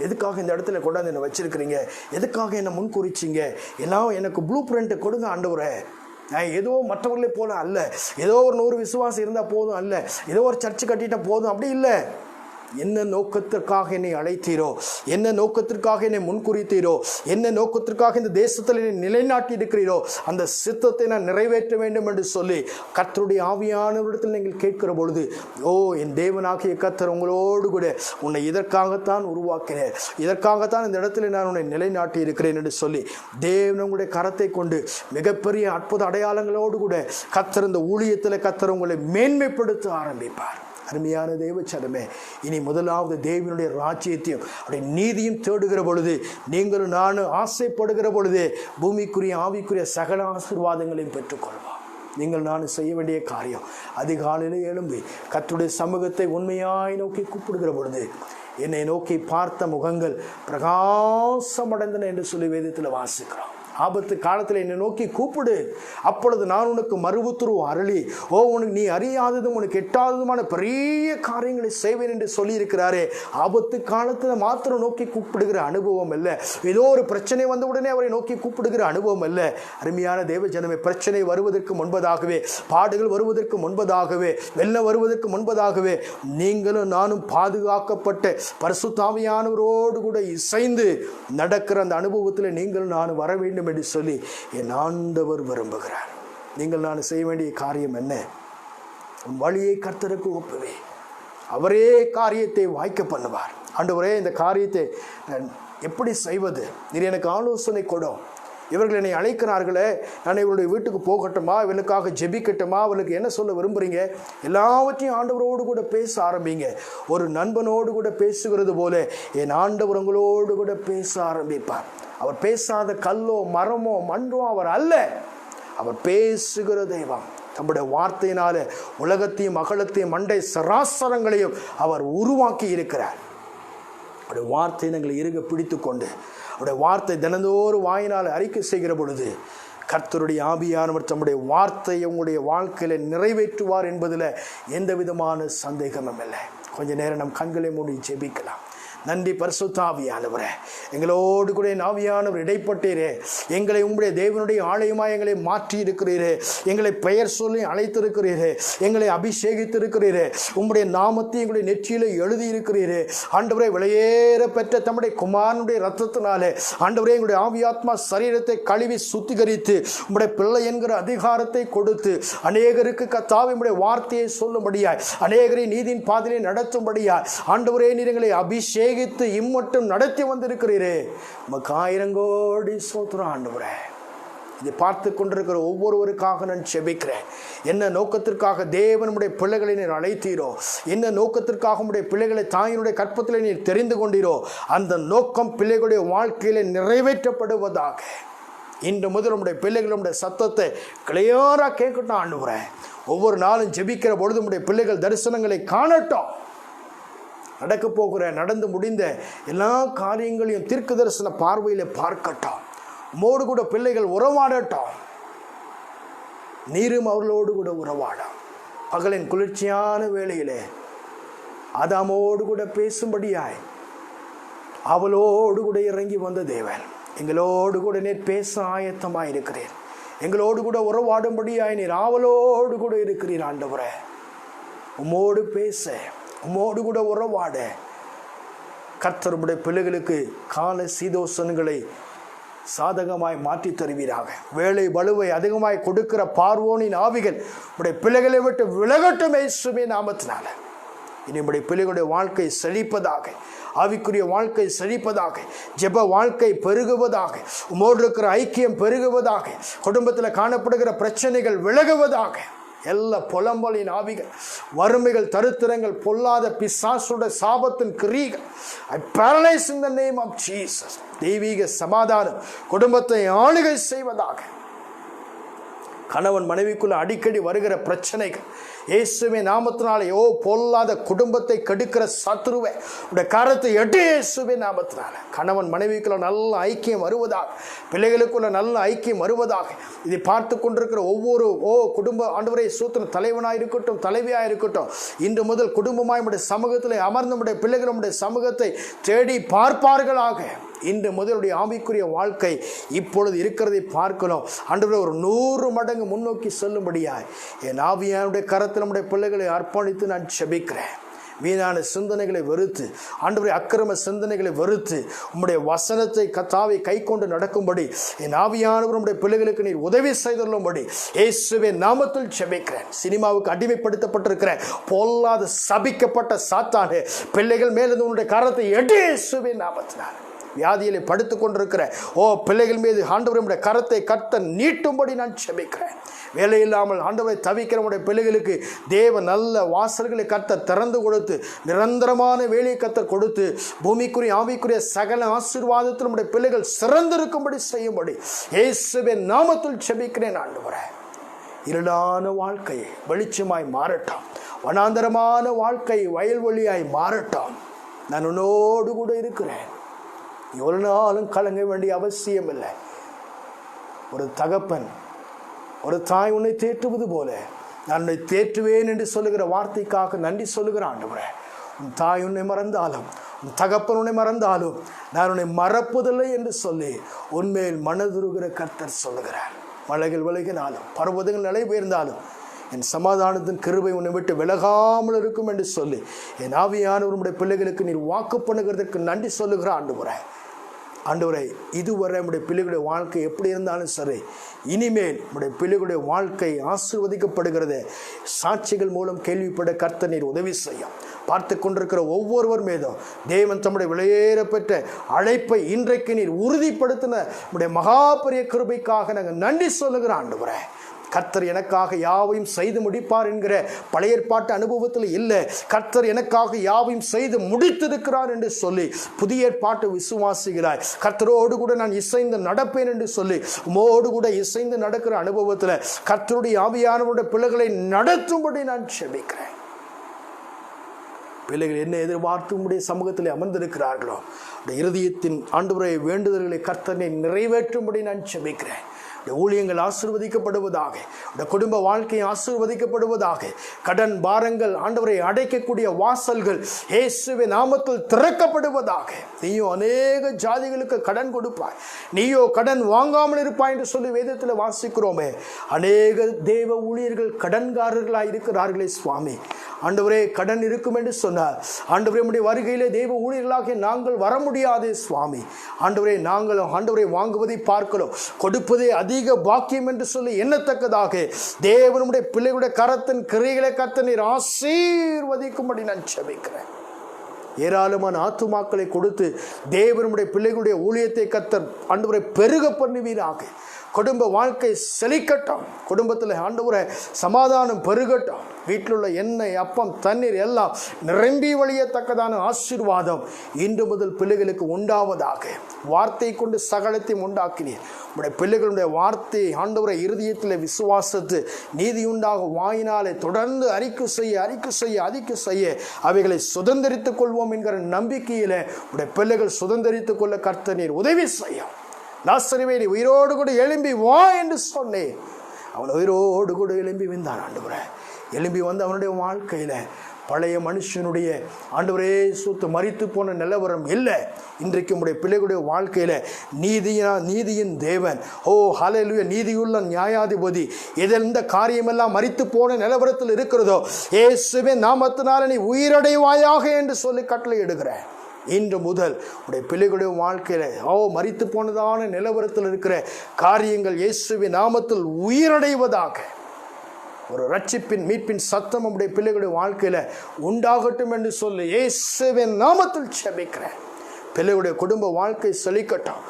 [SPEAKER 1] எதுக்காக இந்த இடத்துல கொண்டாந்து என்னை வச்சிருக்கிறீங்க, எதுக்காக என்னை முன்குறிச்சிங்க, எல்லாம் எனக்கு ப்ளூ பிரிண்ட்டை கொடுங்க ஆண்டவரே. நான் ஏதோ மற்றவர்களே போல அல்ல, ஏதோ ஒரு 100 விசுவாசம் இருந்தால் போதும் அல்ல, ஏதோ ஒரு சர்ச்சு கட்டிட்டா போதும், அப்படி இல்லை. என்ன நோக்கத்திற்காக என்னை அழைத்தீரோ, என்ன நோக்கத்திற்காக என்னை முன்குறித்தீரோ, என்ன நோக்கத்திற்காக இந்த தேசத்தில் என்னை நிலைநாட்டி இருக்கிறீரோ, அந்த சித்தத்தை நான் நிறைவேற்ற வேண்டும் என்று சொல்லி கர்த்தருடைய ஆவியானவரிடத்தில் நீங்கள் கேட்கிற பொழுது, என் தேவனாகிய கர்த்தர் உங்களோடு கூட உன்னை இதற்காகத்தான் உருவாக்கினேன், இதற்காகத்தான் இந்த இடத்துல நான் உன்னை நிலைநாட்டி இருக்கிறேன் என்று சொல்லி தேவன் உங்களுடைய கரத்தை கொண்டு மிகப்பெரிய அற்புத அடையாளங்களோடு கூட கர்த்தர் இந்த ஊழியத்தில் கர்த்தர் உங்களை மேன்மைப்படுத்த ஆரம்பிப்பார். அருமையான தேவ சனமே, இனி முதலாவது தேவனுடைய ராஜ்யத்தையும் அவருடைய நீதியும் தேடுகிற பொழுது, நீங்களும் நானும் ஆசைப்படுகிற பொழுது பூமிக்குரிய ஆவிக்குரிய சகல ஆசீர்வாதங்களையும் பெற்றுக்கொள்வோம். நீங்கள் நான் செய்ய வேண்டிய காரியம், அதிகாலையில் எழும்பி கர்த்தருடைய சமூகத்தை உண்மையாய் நோக்கி கூப்பிடுகிற பொழுது என்னை நோக்கி பார்த்த முகங்கள் பிரகாசமடைந்தன என்று சொல்லி வேதத்தில் வாசிக்கிறோம். ஆபத்து காலத்தில் என்னை நோக்கி கூப்பிடு, அப்பொழுது நான் உனக்கு மறுபுத்துருவு அருளி உனக்கு நீ அறியாததும் உனக்கு எட்டாததுமான பெரிய காரியங்களை செய்வேன் என்று சொல்லியிருக்கிறாரே. ஆபத்து காலத்தில் மாத்திரம் நோக்கி கூப்பிடுகிற அனுபவம் அல்ல, ஏதோ ஒரு பிரச்சனை வந்த உடனே அவரை நோக்கி கூப்பிடுகிற அனுபவம் அல்ல. அருமையான தேவ ஜனமே, பிரச்சனை வருவதற்கு முன்பதாகவே, பாடுகள் வருவதற்கு முன்பதாகவே, வெள்ளம் வருவதற்கு முன்பதாகவே நீங்களும் நானும் பாதுகாக்கப்பட்ட பரிசுத்த ஆவியானவரோடு கூட இசைந்து நடக்கிற அந்த அனுபவத்தில் நீங்களும் நானும் வர வேண்டும் என்று சொல்லி என் ஆண்டவர் விரும்புகிறார். நீங்கள் நான் செய்ய வேண்டிய காரியம் என்ன? உன் வழியை கர்த்தருக்கு ஒப்புவே, அவரே காரியத்தை வாய்க்க பண்ணுவார். ஆண்டவரே, இந்த காரியத்தை எப்படி செய்வது, நீர் எனக்கு ஆலோசனை கொடும். இவர்கள் என்னை அழைக்கிறார்களே, நான் இவருடைய வீட்டுக்கு போகட்டுமா, இவளுக்காக ஜெபிக்கட்டுமா, அவளுக்கு என்ன சொல்ல விரும்புகிறீங்க, எல்லாவற்றையும் ஆண்டவரோடு கூட பேச ஆரம்பிங்க. ஒரு நண்பனோடு கூட பேசுகிறது போல என் ஆண்டவர் உங்களோடு கூட பேச ஆரம்பிப்பார். அவர் பேசாத கல்லோ மரமோ மன்றோ அவர் அல்ல, அவர் பேசுகிற தெய்வம். தம்முடைய வார்த்தையினால உலகத்தையும் அகலத்தையும் மண்டை சராசரங்களையும் அவர் உருவாக்கி இருக்கிறார். அவருடைய வார்த்தை எங்களை இறுக பிடித்து கொண்டு அவருடைய வார்த்தை தினந்தோறும் வாயினால் அறிக்கை செய்கிற பொழுது கர்த்தருடைய ஆவியானவர் தம்முடைய வார்த்தையை உங்களுடைய வாழ்க்கையில் நிறைவேற்றுவார் என்பதில் எந்த விதமான சந்தேகமும் இல்லை. கொஞ்ச நேரம் நம் கண்களை மூடி ஜெபிக்கலாம். நன்றி பரிசுத்த ஆவியானவரே, எங்களோடு கூட ஆவியானவர் இடைப்பட்டீரே, எங்களை உங்களுடைய தேவனுடைய ஆலயமாய் எங்களை மாற்றி இருக்கிறீரே, எங்களை பெயர் சொல்லி அழைத்திருக்கிறீரே, எங்களை அபிஷேகித்திருக்கிறீரே, உங்களுடைய நாமத்தை எங்களுடைய நெற்றியில எழுதி இருக்கிறீரே. ஆண்டவரே, விலையேற பெற்ற தம்முடைய குமாரனுடைய ரத்தத்தினாலே ஆண்டவரே எங்களுடைய ஆவியாத்மா சரீரத்தை கழுவி சுத்திகரித்து உங்களுடைய பிள்ளை என்கிற அதிகாரத்தை கொடுத்து அநேகருக்கு கர்த்தாவே உம்முடைய வார்த்தையை சொல்லும்படியாய், அநேகரை நீதியின் பாதையிலே நடத்தும்படியாய் ஆண்டவரே நீர் எங்களை அபிஷேகித்து இம்மட்டும் நடத்தி வந்திருக்கிறீரே. உமக்கு 1000 கோடி ஸ்தோத்திரம் ஆண்டவரே. இதை பார்த்து கொண்டிருக்கிற ஒவ்வொருவருக்காக நான் செபிக்கிறேன். என்ன நோக்கத்திற்காக தேவனுடைய பிள்ளைகளை நீர் அழைத்தீரோ, என்ன நோக்கத்திற்காக உடைய பிள்ளைகளை தாயினுடைய கற்பத்தில் நீர் தெரிந்து கொண்டீரோ, அந்த நோக்கம் பிள்ளைகளுடைய வாழ்க்கையில நிறைவேற்றப்படுவதாக. இன்று முதல் உடைய பிள்ளைகளுடைய சத்தத்தை கிளியரா கேட்கட்டும் ஆண்டவரே. ஒவ்வொரு நாளும் ஜெபிக்கிற பொழுது உடைய பிள்ளைகள் தரிசனங்களை காணட்டும். நடக்க போகிற நடந்து முடிந்த எல்லா காரியங்களையும் தீர்க்க தரிசன பார்வையில பார்க்கட்டும். உம்மோடு கூட பிள்ளைகள் உறவாடட்டும். நீரும் அவர்களோடு கூட உறவாடும். பகலின் குளிர்ச்சியான வேளையிலே ஆதாமோடு கூட பேசும்படியாய் அவளோடு கூட இறங்கி வந்த தேவன், எங்களோடு கூட நீர் பேச ஆயத்தமாய் இருக்கிறீர். எங்களோடு கூட உறவாடும்படியாய் நீர் ஆவலோடு கூட இருக்கிறீர் ஆண்டவரே. உம்மோடு பேச, உம்மோடு கூட உறவாட கர்த்தருடைய பிள்ளைகளுக்கு கால சீதோசனங்களை சாதகமாய் மாற்றி தருவீராக. வேலை வலுவை அதிகமாய் கொடுக்கிற பார்வோனின் ஆவிகள் உடைய பிள்ளைகளை விட்டு விலகட்டும் இயேசுவின் நாமத்தினால. இனி உடைய பிள்ளைகளுடைய வாழ்க்கை செழிப்பதாக, ஆவிக்குரிய வாழ்க்கை செழிப்பதாக, ஜெப வாழ்க்கை பெருகுவதாக, உம்மோடு இருக்கிற ஐக்கியம் பெருகுவதாக, குடும்பத்தில் காணப்படுகிற பிரச்சனைகள் விலகுவதாக. எல்லா புலம்பலின் ஆவிகள், வறுமைகள், தருத்திரங்கள், பொல்லாத பிசாசுடைய சாபத்தின் கிரீகள் I paralyze in the name of Jesus. தெய்வீக சமாதானம் குடும்பத்தை ஆளுகை செய்வதாக. கணவன் மனைவிக்குள்ள அடிக்கடி வருகிற பிரச்சனைகள் இயேசுவின் நாமத்தினாலே, பொல்லாத குடும்பத்தை கெடுக்கிற சத்துருவை உடைய கரத்தை எட்டு இயேசுவின் நாமத்தினால. கணவன் மனைவிக்குள்ள நல்ல ஐக்கியம் வருவதாக, பிள்ளைகளுக்குள்ள நல்ல ஐக்கியம் வருவதாக. இதை பார்த்து கொண்டிருக்கிற ஒவ்வொரு குடும்ப ஆண்டவரை சூத்திர தலைவனாக இருக்கட்டும், தலைவியாக இருக்கட்டும், இன்று முதல் குடும்பமாய் நம்முடைய சமூகத்தில் அமர்ந்து நம்முடைய பிள்ளைகள் நம்முடைய சமூகத்தை தேடி பார்ப்பார்களாக. இன்று முதலுடைய ஆவிக்குரிய வாழ்க்கை இப்பொழுது இருக்கிறதை பார்க்கணும் ஆண்டவரே. ஒரு 100 மடங்கு முன்னோக்கி செல்லும்படியாய் என் ஆவியானுடைய கரத்தில் நம்முடைய பிள்ளைகளை அர்ப்பணித்து நான் செபிக்கிறேன். வீணான சிந்தனைகளை வெறுத்து ஆண்டவரே, அக்கிரம சிந்தனைகளை வெறுத்து உம்முடைய வசனத்தை கத்தாவை கை கொண்டு நடக்கும்படி என் ஆவியானவர் நம்முடைய பிள்ளைகளுக்கு நீர் உதவி செய்துள்ளபடி இயேசுவின் நாமத்தில் செபிக்கிறேன். சினிமாவுக்கு அடிமைப்படுத்தப்பட்டிருக்கிற பொல்லாத சபிக்கப்பட்ட சாத்தானே, பிள்ளைகள் மேலிருந்து உன்னுடைய கரத்தை எடு இயேசுவின் நாமத்தினார். வியாதியிலே படுத்து கொண்டிருக்கிற பிள்ளைகள் மீது ஆண்டவருடைய கரத்தை கர்த்த நீட்டும்படி நான் செபிக்கிறேன். வேலை இல்லாமல் ஆண்டவரை தவிக்கிற உடைய பிள்ளைகளுக்கு தேவ நல்ல வாசல்களை கர்த்த திறந்து கொடுத்து, நிரந்தரமான வேலையை கர்த்த கொடுத்து, பூமிக்குரிய ஆவிக்குரிய சகல ஆசீர்வாதத்தில் நம்முடைய பிள்ளைகள் சிறந்திருக்கும்படி செய்யும்படி இயேசுவின் நாமத்தில் செபிக்கிறேன் ஆண்டவரே. இருளான வாழ்க்கை வெளிச்சமாய் மாறட்டும், வனாந்தரமான வாழ்க்கை வயல்வெளியாய் மாறட்டும். நான் உன்னோடு கூட இருக்கிறேன். ஒரு நாளும் கலங்க வேண்டிய அவசியம் இல்லை. ஒரு தகப்பன், ஒரு தாய் உன்னை தேற்றுவது போல நான் உன்னை தேற்றுவேன் என்று சொல்லுகிற வார்த்தைக்காக நன்றி சொல்லுகிற ஆண்டவரே. உன் தாய் உன்னை மறந்தாலும், உன் தகப்பன் உன்னை மறந்தாலும் நான் உன்னை மறப்பதில்லை என்று சொல்லி உன்மேல் மனதுருகிற கர்த்தர் சொல்லுகிறார். மலைகள் விலகினாலும், பர்வதங்கள் நிலை பெயர்ந்தாலும் என் சமாதானத்தின் கிருபை உன்னை விட்டு விலகாமல் இருக்கும் என்று சொல்லி என் ஆவியானவர் உம்முடைய பிள்ளைகளுக்கு நீர் வாக்கு பண்ணுகிறதற்கு நன்றி சொல்லுகிற ஆண்டவரே. ஆண்டவரே, இதுவரை நம்முடைய பிள்ளைகளுடைய வாழ்க்கை எப்படி இருந்தாலும் சரி, இனிமேல் நம்முடைய பிள்ளைகளுடைய வாழ்க்கை ஆசீர்வதிக்கப்படுகிறத சாட்சிகள் மூலம் கேள்விப்பட கர்த்தர் நீர் உதவி செய்யும். பார்த்து கொண்டிருக்கிற ஒவ்வொருவர் மீதும் தேவன் தம்முடைய விலையேற பெற்ற அழைப்பை இன்றைக்கு நீர் உறுதிப்படுத்தின நம்முடைய மகாபரிய கிருபைக்காக நாங்கள் நன்றி சொல்லுகிற ஆண்டவரே. கர்த்தர் எனக்காக யாவையும் செய்து முடிப்பார் என்கிற பழைய ஏற்பாட்டு அனுபவத்தில் இல்லை, கர்த்தர் எனக்காக யாவையும் செய்து முடித்திருக்கிறார் என்று சொல்லி புதிய ஏற்பாட்டு விசுவாசிகிறாய். கர்த்தரோடு கூட நான் இசைந்து நடப்பேன் என்று சொல்லி உமோடு கூட இசைந்து நடக்கிற அனுபவத்தில் கர்த்தருடைய ஆவியானவருடைய பிள்ளைகளை நடத்தும்படி நான் செபிக்கிறேன். பிள்ளைகள் என்ன எதிர்பார்த்து உம்முடைய சமூகத்தில் அமர்ந்திருக்கிறார்களோ இருதயத்தின் ஆண்டவரை வேண்டுதல்களை கர்த்தனை நிறைவேற்றும்படி நான் செபிக்கிறேன். ஊழியங்கள் ஆசீர்வதிக்கப்படுவதாக, குடும்ப வாழ்க்கை ஆசீர்வதிக்கப்படுவதாக, கடன் பாரங்கள் ஆண்டவரை அடைக்கக்கூடிய வாசல்கள் இயேசுவின் நாமத்தில் திறக்கப்படுவதாக. நீயோ அநேக ஜாதிகளுக்கு கடன் கொடுப்பாய், நீயோ கடன் வாங்காமல் இருப்பாய் என்று சொல்லி வேதத்தில் வாசிக்கிறோமே. அநேக தேவ ஊழியர்கள் கடன்காரர்களாக இருக்கிறார்களே சுவாமி. ஆண்டவரே, கடன் இருக்கும் என்று சொன்னார். ஆண்டவரே, உம்முடைய வருகையிலே தேவ ஊழியர்களாக நாங்கள் வர முடியாதே சுவாமி. ஆண்டவரே, நாங்கள் ஆண்டவரை வாங்குவதை பார்க்கிறோம், கொடுப்பதே அதிக பாக்கியம் என்று சொல்லி எண்ணத்தக்கதாக தேவனுடைய பிள்ளைகளுடைய கரத்தின் கிரைகளை கர்த்தர் நீர் ஆசீர்வதிக்கும்படி நான் செபிக்கிறேன். ஏராளமான ஆத்துமாக்களை கொடுத்து தேவனுடைய பிள்ளைகளுடைய ஊழியத்தை கர்த்தர் ஆண்டவரை பெருக பண்ணுவீராக. குடும்ப வாழ்க்கை செழிக்கட்டும். குடும்பத்தில் ஆண்டவரே சமாதானம் பெருகட்டும். வீட்டில் உள்ள எண்ணெய், அப்பம், தண்ணீர் எல்லாம் நிரம்பி வழியத்தக்கதான ஆசீர்வாதம் இன்று முதல் பிள்ளைகளுக்கு உண்டாவதாக. வார்த்தை கொண்டு சகலத்தையும் உண்டாக்கினீர். உடைய பிள்ளைகளுடைய வார்த்தை ஆண்டவரை இருதயத்தில் விசுவாசத்து நீதி உண்டாக வாயினாலே தொடர்ந்து அறிக்கை செய்ய அவைகளை சுதந்திரித்துக் கொள்வோம் என்கிற நம்பிக்கையில உடைய பிள்ளைகள் சுதந்திரித்துக் கொள்ள கர்த்தர் நீர் உதவி செய்யும். லாசருவே, நீ உயிரோடு கூட எழும்பி வா என்று சொன்னேன். அவன் உயிரோடு கூட எழும்பி வந்தான். ஆண்டவரே, எழும்பி வந்து அவனுடைய வாழ்க்கையில பழைய மனுஷனுடைய ஆண்டவரே சுத்து மரித்து போன நிலவரம் இல்லை. இன்றைக்கு உடைய பிள்ளைகளுடைய வாழ்க்கையில நீதியின் தேவன், ஓ ஹல்லேலூயா, நீதியுள்ள நியாயாதிபதி, எந்த காரியமெல்லாம் மரித்து போன நிலவரத்தில் இருக்கிறதோ இயேசுவின் நாமத்தினால நீ உயிரடைவாயாக என்று சொல்லி கட்டளை இடுகிறேன். இன்று முதல் உடைய பிள்ளைகளுடைய வாழ்க்கையில மரித்து போனதான நிலவரத்தில் இருக்கிற காரியங்கள் இயேசுவின் நாமத்தில் உயிரடைவதாக. ஒரு ரட்சிப்பின் மீட்பின் சத்தம் நம்முடைய பிள்ளைகளுடைய வாழ்க்கையில உண்டாகட்டும் என்று சொல்லி இயேசுவின் நாமத்தில் ஜெபிக்கிறேன். பிள்ளைகளுடைய குடும்ப வாழ்க்கை செழிக்கட்டும்.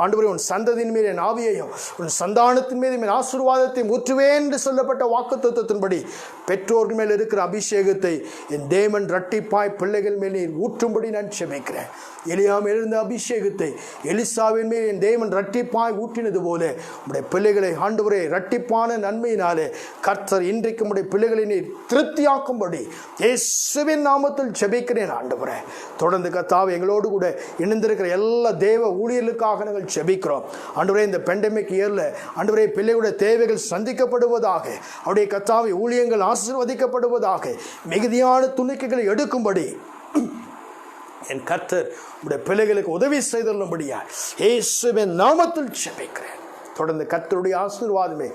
[SPEAKER 1] ஆண்டவரே, உன் சந்ததியின் மீது என் ஆவியையும் உன் சந்தானத்தின் மீது என் ஆசீர்வாதத்தை ஊற்றுவேன் என்று சொல்லப்பட்ட வாக்குத்தத்தத்தின்படி பெற்றோர்கள் மேல் இருக்கிற அபிஷேகத்தை என் தேவன் இரட்டிப்பாய் பிள்ளைகள் மேல் நீர் ஊற்றும்படி நான் ஜெபிக்கிறேன். எலியா மேல் இருந்த அபிஷேகத்தை எலிசாவின் மேல் என் தேவன் இரட்டிப்பாய் ஊற்றினது போல உடைய பிள்ளைகளை ஆண்டவரே இரட்டிப்பான நன்மையினாலே கர்த்தர் இன்றைக்கு உடைய பிள்ளைகளை நீர் திருப்தியாக்கும்படி இயேசுவின் நாமத்தில் ஜெபிக்கிறேன். ஆண்டவரே, தொடர்ந்து கர்த்தாவே எங்களோடு கூட இணைந்திருக்கிற எல்லா தேவ ஊழியர்களுக்காக நாங்கள் ஜெபிக்கிறோம். ஆண்டவரே, இந்த பெண்டமிக் இயர்ல ஆண்டவரே பிள்ளைகளுடைய தேவைகள் சந்திக்கப்படுவதாக, அவருடைய கர்த்தாவே ஊழியங்கள் ஆசீர்வதிக்கப்படுவதாக, மிகுதியான துணிக்கைகளை எடுக்கும்படி என் கர்த்தர் உடைய பிள்ளைகளுக்கு உதவி செய்துள்ளபடியா இயேசுவின் நாமத்தில் ஜெபிக்கிறேன். தொடர்ந்து கர்த்தருடைய ஆசீர்வாதமே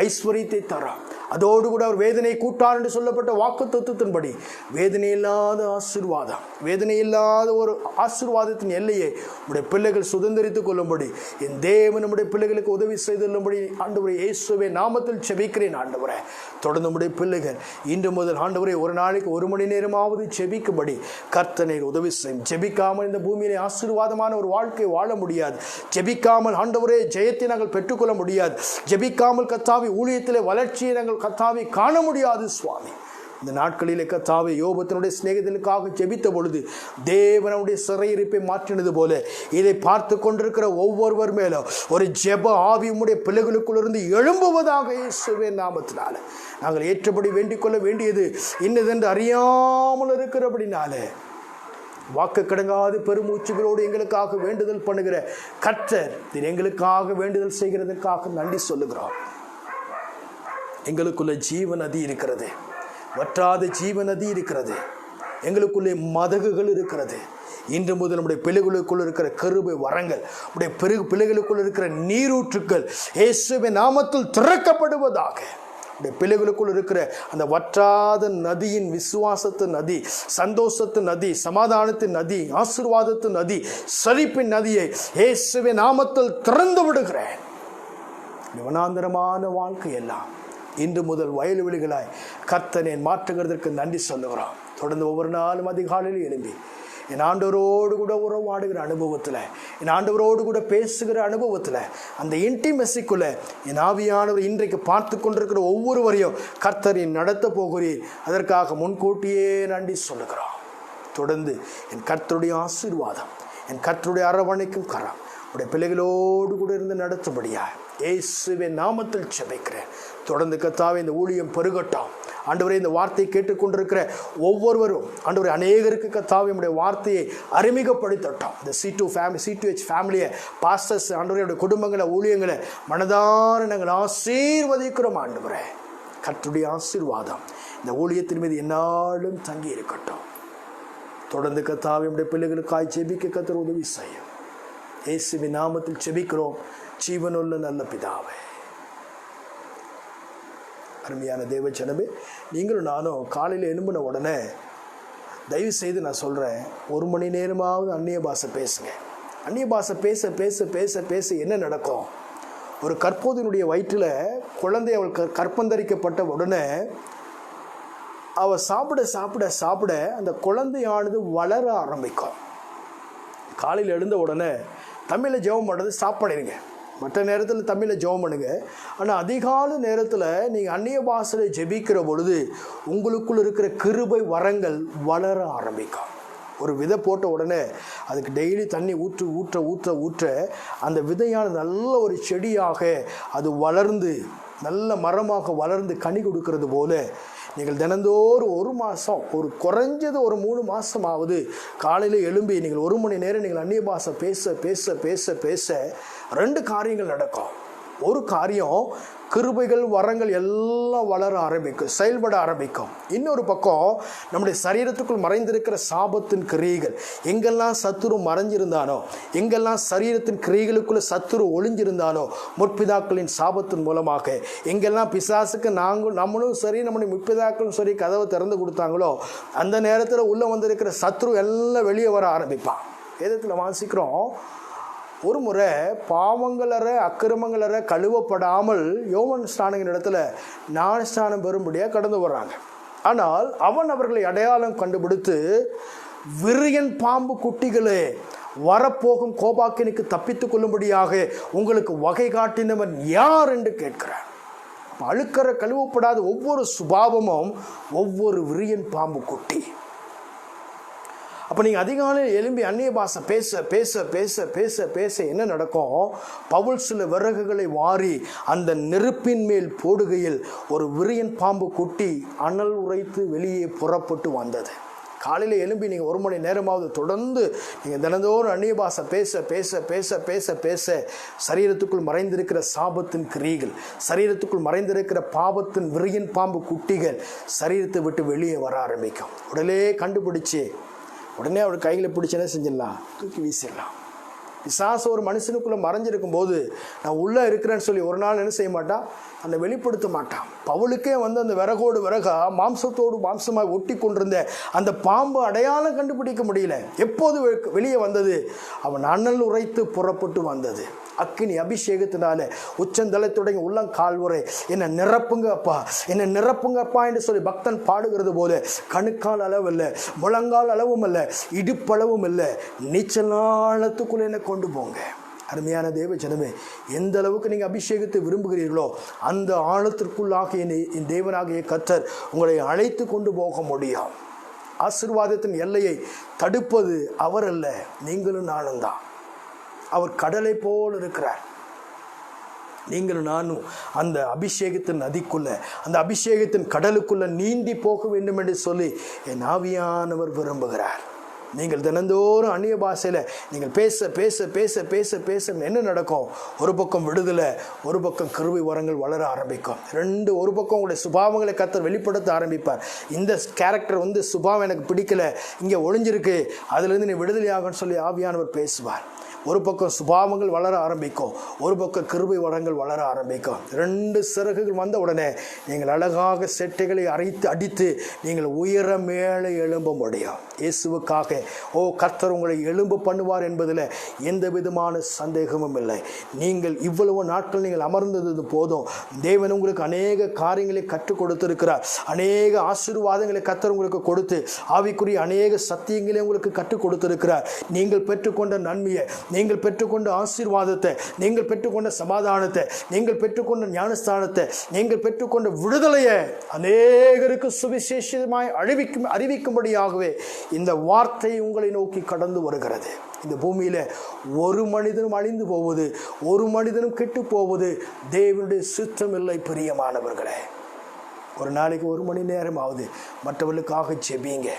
[SPEAKER 1] ஐஸ்வரியத்தை தராம். அதோடு கூட அவர் வேதனை கூட்டார் என்று சொல்லப்பட்ட வாக்குத்தத்தத்தின்படி வேதனை இல்லாத ஆசீர்வாதம், வேதனை இல்லாத ஒரு ஆசீர்வாதத்தின் எல்லையை நம்முடைய பிள்ளைகள் சுதந்திரித்துக் கொள்ளும்படி என் தேவன் நம்முடைய பிள்ளைகளுக்கு உதவி செய்துள்ளபடி ஆண்டவரே இயேசுவே நாமத்தில் ஜெபிக்கிறேன். ஆண்டவரே, தொடர்ந்து நம்முடைய பிள்ளைகள் இன்று முதல் ஆண்டவரே ஒரு நாளைக்கு 1 மணி நேரமாவது ஜெபிக்கும்படி கர்த்தனை உதவி செய்யும். ஜெபிக்காமல் இந்த பூமியிலே ஆசீர்வாதமான ஒரு வாழ்க்கை வாழ முடியாது. ஜெபிக்காமல் ஆண்டவரே ஜெயத்தை நாங்கள் பெற்றுக்கொள்ள முடியாது. ஜெபிக்காமல் கர்த்தாவே ஊழியத்திலே வளர்ச்சியை நாங்கள் கர்த்தாவை காண முடியாது. சுவாமி, இந்த நாட்களிலே கர்த்தாவே யோபத்தினுடைய சிநேகிதனுக்காக ஜெபித்த பொழுது தேவனுடைய சிறையிருப்பை மாற்றினது போல இதை பார்த்து கொண்டிருக்கிற ஒவ்வொருவர் மேலும் ஒரு ஜெப ஆவி உம்முடைய பிள்ளைகளுக்குள் இருந்து எழும்புவதாக இயேசுவின் நாமத்தினால நாங்கள் ஏற்றபடி வேண்டிக் கொள்ள வேண்டியது இன்னதென்று அறியாமல் இருக்கிறபடினாலே வாக்கு கடங்காது பெருமூச்சுகளோடு எங்களுக்காக வேண்டுதல் பண்ணுகிற கர்த்தர் எங்களுக்காக வேண்டுதல் செய்கிறதற்காக நன்றி சொல்லுகிறோம். எங்களுக்குள்ள ஜீவ நதி இருக்கிறது, வற்றாத ஜீவ நதி இருக்கிறது. எங்களுக்குள்ளே மதகுகள் இருக்கிறது. இன்று முதல் நம்முடைய பிள்ளைகளுக்குள் இருக்கிற கருபை வரங்கள், நம்முடைய பிள்ளைகளுக்குள் இருக்கிற நீரூற்றுக்கள் இயேசுவின் நாமத்தில் திறக்கப்படுவதாக. நம்முடைய பிள்ளைகளுக்குள் இருக்கிற அந்த வற்றாத நதியின் விசுவாசத்து நதி, சந்தோஷத்து நதி, சமாதானத்தின் நதி, ஆசீர்வாதத்து நதி, செழிப்பின் நதியை இயேசுவின் நாமத்தில் திறந்து விடுகிறேன். வனாந்தரமான வாழ்க்கை எல்லாம் இன்று முதல் வயல்வெளிகளாய் கர்த்தனை மாற்றுகிறதற்கு நன்றி சொல்லுகிறோம். தொடர்ந்து ஒவ்வொரு நாளும் அதிகாலையில் எழும்பி என் ஆண்டவரோடு கூட உறவாடுகிற அனுபவத்தில், என் ஆண்டவரோடு கூட பேசுகிற அனுபவத்தில், அந்த இன்டிமெசிக்குள்ள என் ஆவியானவர் இன்றைக்கு பார்த்து கொண்டிருக்கிற ஒவ்வொருவரையும் கர்த்தரை நடத்த போகிறீர். அதற்காக முன்கூட்டியே நன்றி சொல்லுகிறோம். தொடர்ந்து என் கர்த்தருடைய ஆசீர்வாதம், என் கர்த்தருடைய அரவணைக்கும் கரம் உடைய பிள்ளைகளோடு கூட இருந்து நடத்தும்படியா இயேசுவின் நாமத்தில் ஜெபிக்கிறேன். தொடர்ந்து கர்த்தாவே இந்த ஊழியம் பெருகட்டும். ஆண்டவரே, இந்த வார்த்தையை கேட்டுக்கொண்டிருக்கிற ஒவ்வொருவரும் ஆண்டவரே அநேகருக்கு கர்த்தாவே நம்முடைய வார்த்தையை அறிமுகப்படுத்தட்டும். இந்த C2H ஃபேமிலியை, பாஸ்டர்ஸ் ஆண்டவரையுடைய குடும்பங்களை, ஊழியங்களை மனதார நாங்கள் ஆசீர்வதிக்கிறோம். ஆண்டவரே, கர்த்தருடைய ஆசீர்வாதம் இந்த ஊழியத்தின் மீது என்னாலும் தங்கி இருக்கட்டும். தொடர்ந்து கர்த்தாவே நம்முடைய பிள்ளைகளுக்காய் ஜெபிக்க கர்த்தர் உதவி செய்யும். இயேசுவின் நாமத்தில் ஜெபிக்கிறோம் ஜீவனுள்ள நல்ல பிதாவே. அருமையான தேவ ஜனமே, நீங்களும் நானும் காலையில் எழும்பின உடனே தயவு செய்து நான் சொல்கிறேன், 1 மணி நேரமாவது அந்நிய பாஷை பேசுங்க. அந்நிய பாஷை பேச பேச பேச பேச என்ன நடக்கும்? ஒரு கற்போதினுடைய வயிற்றில் குழந்தை அவள் கற்பந்தரிக்கப்பட்ட உடனே அவள் சாப்பிட சாப்பிட சாப்பிட அந்த குழந்தையானது வளர ஆரம்பிக்கும். காலையில் எழுந்த உடனே தமிழில் ஜெபம் பண்ணுறது ஸ்டாப் பண்ணிடுங்க. மற்ற நேரத்தில் தமிழில் ஜெபம் பண்ணுங்க. ஆனால் அதிகாலை நேரத்தில் நீங்கள் அந்நிய பாஷையில் ஜெபிக்கிற பொழுது உங்களுக்குள் இருக்கிற கிருபை வரங்கள் வளர ஆரம்பிக்கும். ஒரு விதை போட்ட உடனே அதுக்கு டெய்லி தண்ணி ஊற்ற அந்த விதையான நல்ல ஒரு செடியாக அது வளர்ந்து நல்ல மரமாக வளர்ந்து கனி கொடுக்கறது போல நீங்கள் தினந்தோறும் 1 மாதம், ஒரு குறைஞ்சது ஒரு 3 மாதமாவது காலையில் எழும்பி நீங்கள் 1 மணி நேரம் நீங்கள் அந்நிய பாஷை பேச பேச பேச பேச 2 காரியங்கள் நடக்கும். ஒரு காரியம், கிருபைகள் வரங்கள் எல்லாம் வளர ஆரம்பிக்கும், செயல்பட ஆரம்பிக்கும். இன்னொரு பக்கம் நம்முடைய சரீரத்துக்குள் மறைந்திருக்கிற சாபத்தின் கிரியைகள், எங்கெல்லாம் சத்துரு மறைஞ்சிருந்தானோ, எங்கெல்லாம் சரீரத்தின் கிரியைகளுக்குள்ள சத்துரு ஒளிஞ்சிருந்தானோ, முற்பிதாக்களின் சாபத்தின் மூலமாக எங்கெல்லாம் பிசாசுக்கு நம்மளும் சரி நம்முடைய முற்பிதாக்களும் சரி கதவை திறந்து கொடுத்தாங்களோ அந்த நேரத்தில் உள்ளே வந்திருக்கிற சத்துரு எல்லாம் வெளியே வர ஆரம்பிப்பான். வேதத்தில் வாசிக்கிறோம், ஒரு முறை பாவங்களற அக்கிரமங்களற கழுவப்படாமல் யோவான் ஸ்நானகின் இடத்துல ஞானஸ்நானம் பெறும்படியாக கடந்து வர்றாங்க. ஆனால் அவன் அவர்களை அடையாளம் கண்டுபிடித்து, விரியன் பாம்பு குட்டிகளே, வரப்போகும் கோபாக்கினுக்கு தப்பித்துக் கொள்ளும்படியாக உங்களுக்கு வகை காட்டினவன் யார் என்று கேட்கிறார். அழுக்கற கழுவப்படாத ஒவ்வொரு சுபாவமும் ஒவ்வொரு விரியன் பாம்பு குட்டி. அப்போ நீங்கள் அதிகாலையில் எழும்பி அந்நிய பாஷை பேச பேச பேச பேச பேச என்ன நடக்கும்? பவுல் சில விறகுகளை வாரி அந்த நெருப்பின் மேல் போடுகையில் ஒரு விரியன் பாம்பு குட்டி அனல் உரைத்து வெளியே புறப்பட்டு வந்தது. காலையில் எழும்பி நீங்கள் 1 மணி நேரமாவது தொடர்ந்து நீங்கள் தினந்தோறும் அந்நிய பாஷை பேச பேச பேச பேச பேச சரீரத்துக்குள் மறைந்திருக்கிற சாபத்தின் கிரியைகள், சரீரத்துக்குள் மறைந்திருக்கிற பாவத்தின் விரியன் பாம்பு குட்டிகள் சரீரத்தை விட்டு வெளியே வர ஆரம்பிக்கும். உடனே அவர் கையில் பிடிச்சி என்ன செஞ்சிடலாம்? தூக்கி வீசிடலாம். பிசாசு ஒரு மனுஷனுக்குள்ளே மறைஞ்சிருக்கும் போது நான் உள்ளே இருக்கிறேன்னு சொல்லி ஒரு நாள் என்ன செய்ய மாட்டான்? அந்த வெளிப்படுத்த மாட்டான். பவுலுக்கே அந்த விறகோடு விறகா மாம்சத்தோடு மாம்சமாக ஒட்டி கொண்டிருந்த அந்த பாம்பு அடையாளம் கண்டுபிடிக்க முடியல. எப்போது வெளியே வந்தது? அவன் அனல் உரைத்து புறப்பட்டு வந்தது. அக்கினி அபிஷேகத்தினால உச்சந்தலை தொடங்கி உள்ளம் கால்வரை என்னை நிரப்புங்க அப்பா, என்னை நிரப்புங்க அப்பா என்று சொல்லி பக்தன் பாடுகிறது போல கணுக்கால் அளவு இல்லை, முழங்கால் அளவும் இல்லை, இடுப்பளவும் இல்லை, நீச்சல் ஆழத்துக்குள்ளே என்னை கொண்டு போங்க. அருமையான தேவ ஜனமே, எந்த அளவுக்கு நீங்கள் அபிஷேகத்தை விரும்புகிறீர்களோ அந்த ஆழத்திற்குள்ளாக என் தேவனாகிய கர்த்தர் உங்களை அழைத்து கொண்டு போக முடியும். ஆசீர்வாதத்தின் எல்லையை தடுப்பது அவர் அல்ல, நீங்களும் நானும் தான். அவர் கடலை போல் இருக்கிறார். நீங்களும் நானும் அந்த அபிஷேகத்தின் நதிக்குள்ள, அந்த அபிஷேகத்தின் கடலுக்குள்ள நீந்தி போக வேண்டும் என்று சொல்லி என் ஆவியானவர் விரும்புகிறார். நீங்கள் தினந்தோறும் அந்நிய பாஷையில் நீங்கள் பேச பேச பேச பேச பேச என்ன நடக்கும்? ஒரு பக்கம் விடுதலை, ஒரு பக்கம் கிருபை வரங்கள் வளர ஆரம்பிக்கும். ஒரு பக்கம் உங்களுடைய சுபாவங்களை கர்த்தர் வெளிப்படுத்த ஆரம்பிப்பார். இந்த கேரக்டர் சுபாவம் எனக்கு பிடிக்கல, இங்கே ஒளிஞ்சிருக்கு, அதுலேருந்து நீ விடுதலை ஆகும்னு சொல்லி ஆவியானவர் பேசுவார். ஒரு பக்கம் சுபாவங்கள் வளர ஆரம்பிக்கும், ஒரு பக்கம் கிருபை வரங்கள் வளர ஆரம்பிக்கும். 2 சிறகுகள் வந்த உடனே நீங்கள் அழகாக செட்டைகளை அடித்து நீங்கள் உயர மேலே எழும்ப முடியும். இயேசுவுக்காக கர்த்தர் உங்களை எழும்ப பண்ணுவார் என்பதில் எந்த விதமான சந்தேகமும் இல்லை. நீங்கள் இவ்வளவு நாட்கள் நீங்கள் அமர்ந்தது போதும். தேவன் உங்களுக்கு அநேக காரியங்களை கற்றுக் கொடுத்திருக்கிறார். அநேக ஆசீர்வாதங்களை கர்த்தர் உங்களுக்கு கொடுத்து ஆவிக்குரிய அநேக சத்தியங்களை உங்களுக்கு கற்றுக் கொடுத்திருக்கிறார். நீங்கள் பெற்றுக்கொண்ட நன்மையை, நீங்கள் பெற்றுக்கொண்ட ஆசீர்வாதத்தை, நீங்கள் பெற்றுக்கொண்ட சமாதானத்தை, நீங்கள் பெற்றுக்கொண்ட ஞானஸ்தானத்தை, நீங்கள் பெற்றுக்கொண்ட விடுதலையை அநேகருக்கு சுவிசேஷமாய் அறிவிக்கும்படியாகவே இந்த வார்த்தை உங்களை நோக்கி கடந்து வருகிறது. இந்த பூமியில் ஒரு மனிதனும் அழிந்து போவது, ஒரு மனிதனும் கெட்டு போவது தேவனுடைய சித்தம் இல்லை. பிரியமானவர்களே, ஒரு நாளைக்கு 1 மணி நேரமாவது மற்றவர்களுக்காக ஜெபிங்க.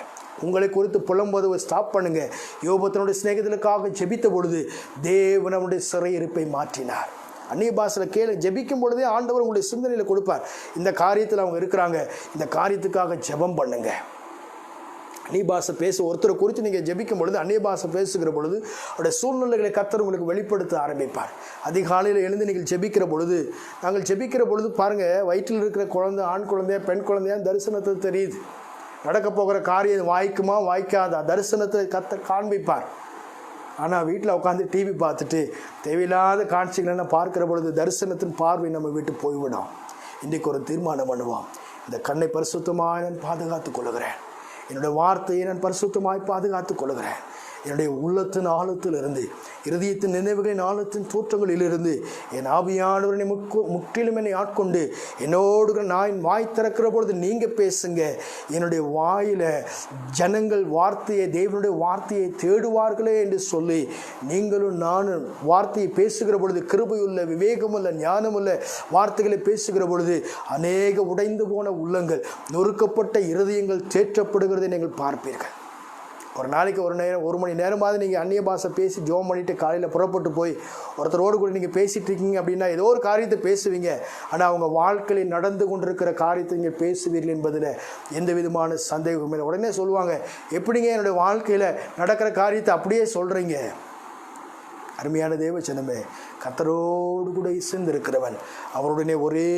[SPEAKER 1] உங்களை குறித்து புலம்புவதை ஸ்டாப் பண்ணுங்க. யோபத்தினுடைய சிநேகிதர்களுக்காக ஜெபித்த பொழுது தேவன் அவனுடைய சிறையிருப்பை மாற்றினார். அந்நிய பாஷையில் ஜெபிக்கும் பொழுதே ஆண்டவர் உங்களுடைய சிந்தனையில் கொடுப்பார். இந்த காரியத்தில் அவங்க இருக்கிறாங்க, இந்த காரியத்துக்காக ஜெபம் பண்ணுங்க. அந்நிய பாஷை ஒருத்தரை குறித்து நீங்கள் ஜெபிக்கும் பொழுது, அந்நிய பாஷை பேசுகிற பொழுது அவருடைய சூழ்நிலைகளை கர்த்தர் உங்களுக்கு வெளிப்படுத்த ஆரம்பிப்பார். அதிகாலையில் எழுந்து நீங்கள் ஜெபிக்கிற பொழுது, நாங்கள் ஜெபிக்கிற பொழுது பாருங்கள், வயிற்றில் இருக்கிற குழந்தை ஆண் குழந்தையா பெண் குழந்தையா தரிசனத்தில் தெரியுது. நடக்க போகிற காரியம் வாய்க்குமா வாய்க்காதா தரிசனத்தை கர்த்தர் காண்பிப்பார். ஆனால் வீட்டில் உட்காந்து டிவி பார்த்துட்டு தேவையில்லாத காட்சிகளை பார்க்கிற பொழுது தரிசனத்தின் பார்வை நம்ம விட்டு போய்விடும். இன்றைக்கு ஒரு தீர்மானம் பண்ணுவோம். இந்த கண்ணை பரிசுத்தமாய் நான் பாதுகாத்துக் கொள்கிறேன், என்னுடைய வார்த்தையை நான் பரிசுத்தமாய் பாதுகாத்துக் கொள்கிறேன், என்னுடைய உள்ளத்தின் ஆழத்திலிருந்து, இருதயத்தின் நினைவுகளின் ஆழத்தின் தோற்றங்களிலிருந்து என் ஆவியானவரை முற்றிலும் என்னை ஆட்கொண்டு என்னோடு நான் வாய் திறக்கிற பொழுது நீங்கள் பேசுங்க. என்னுடைய வாயில் ஜனங்கள் வார்த்தையை, தேவனுடைய வார்த்தையை தேடுவார்களே என்று சொல்லி நீங்களும் நானும் வார்த்தையை பேசுகிற பொழுது, கிருபையுள்ள விவேகமுள்ள ஞானமுள்ள வார்த்தைகளை பேசுகிற பொழுது அநேக உடைந்து போன உள்ளங்கள், நொறுக்கப்பட்ட இருதயங்கள் தேற்றப்படுகிறதை நீங்கள் பார்ப்பீர்கள். ஒரு நாளைக்கு ஒரு மணி நேரமாவது நீங்கள் அந்நிய பாஷை பேசி ஜோம் பண்ணிவிட்டு காலையில் புறப்பட்டு போய் ஒருத்தரோடு கூட நீங்கள் பேசிகிட்டு இருக்கீங்க அப்படின்னா ஏதோ ஒரு காரியத்தை பேசுவீங்க. ஆனால் அவங்க வாழ்க்கையில் நடந்து கொண்டிருக்கிற காரியத்தை நீங்கள் பேசுவீர்கள் என்பதில் எந்த விதமான சந்தேகமும் இல்லை. உடனே சொல்லுவாங்க, எப்படிங்க என்னுடைய வாழ்க்கையில் நடக்கிற காரியத்தை அப்படியே சொல்கிறீங்க? அருமையான தேவ ஜனமே, கர்த்தரோடு கூட இசைந்து இருக்கிறவன் அவருடனே ஒரே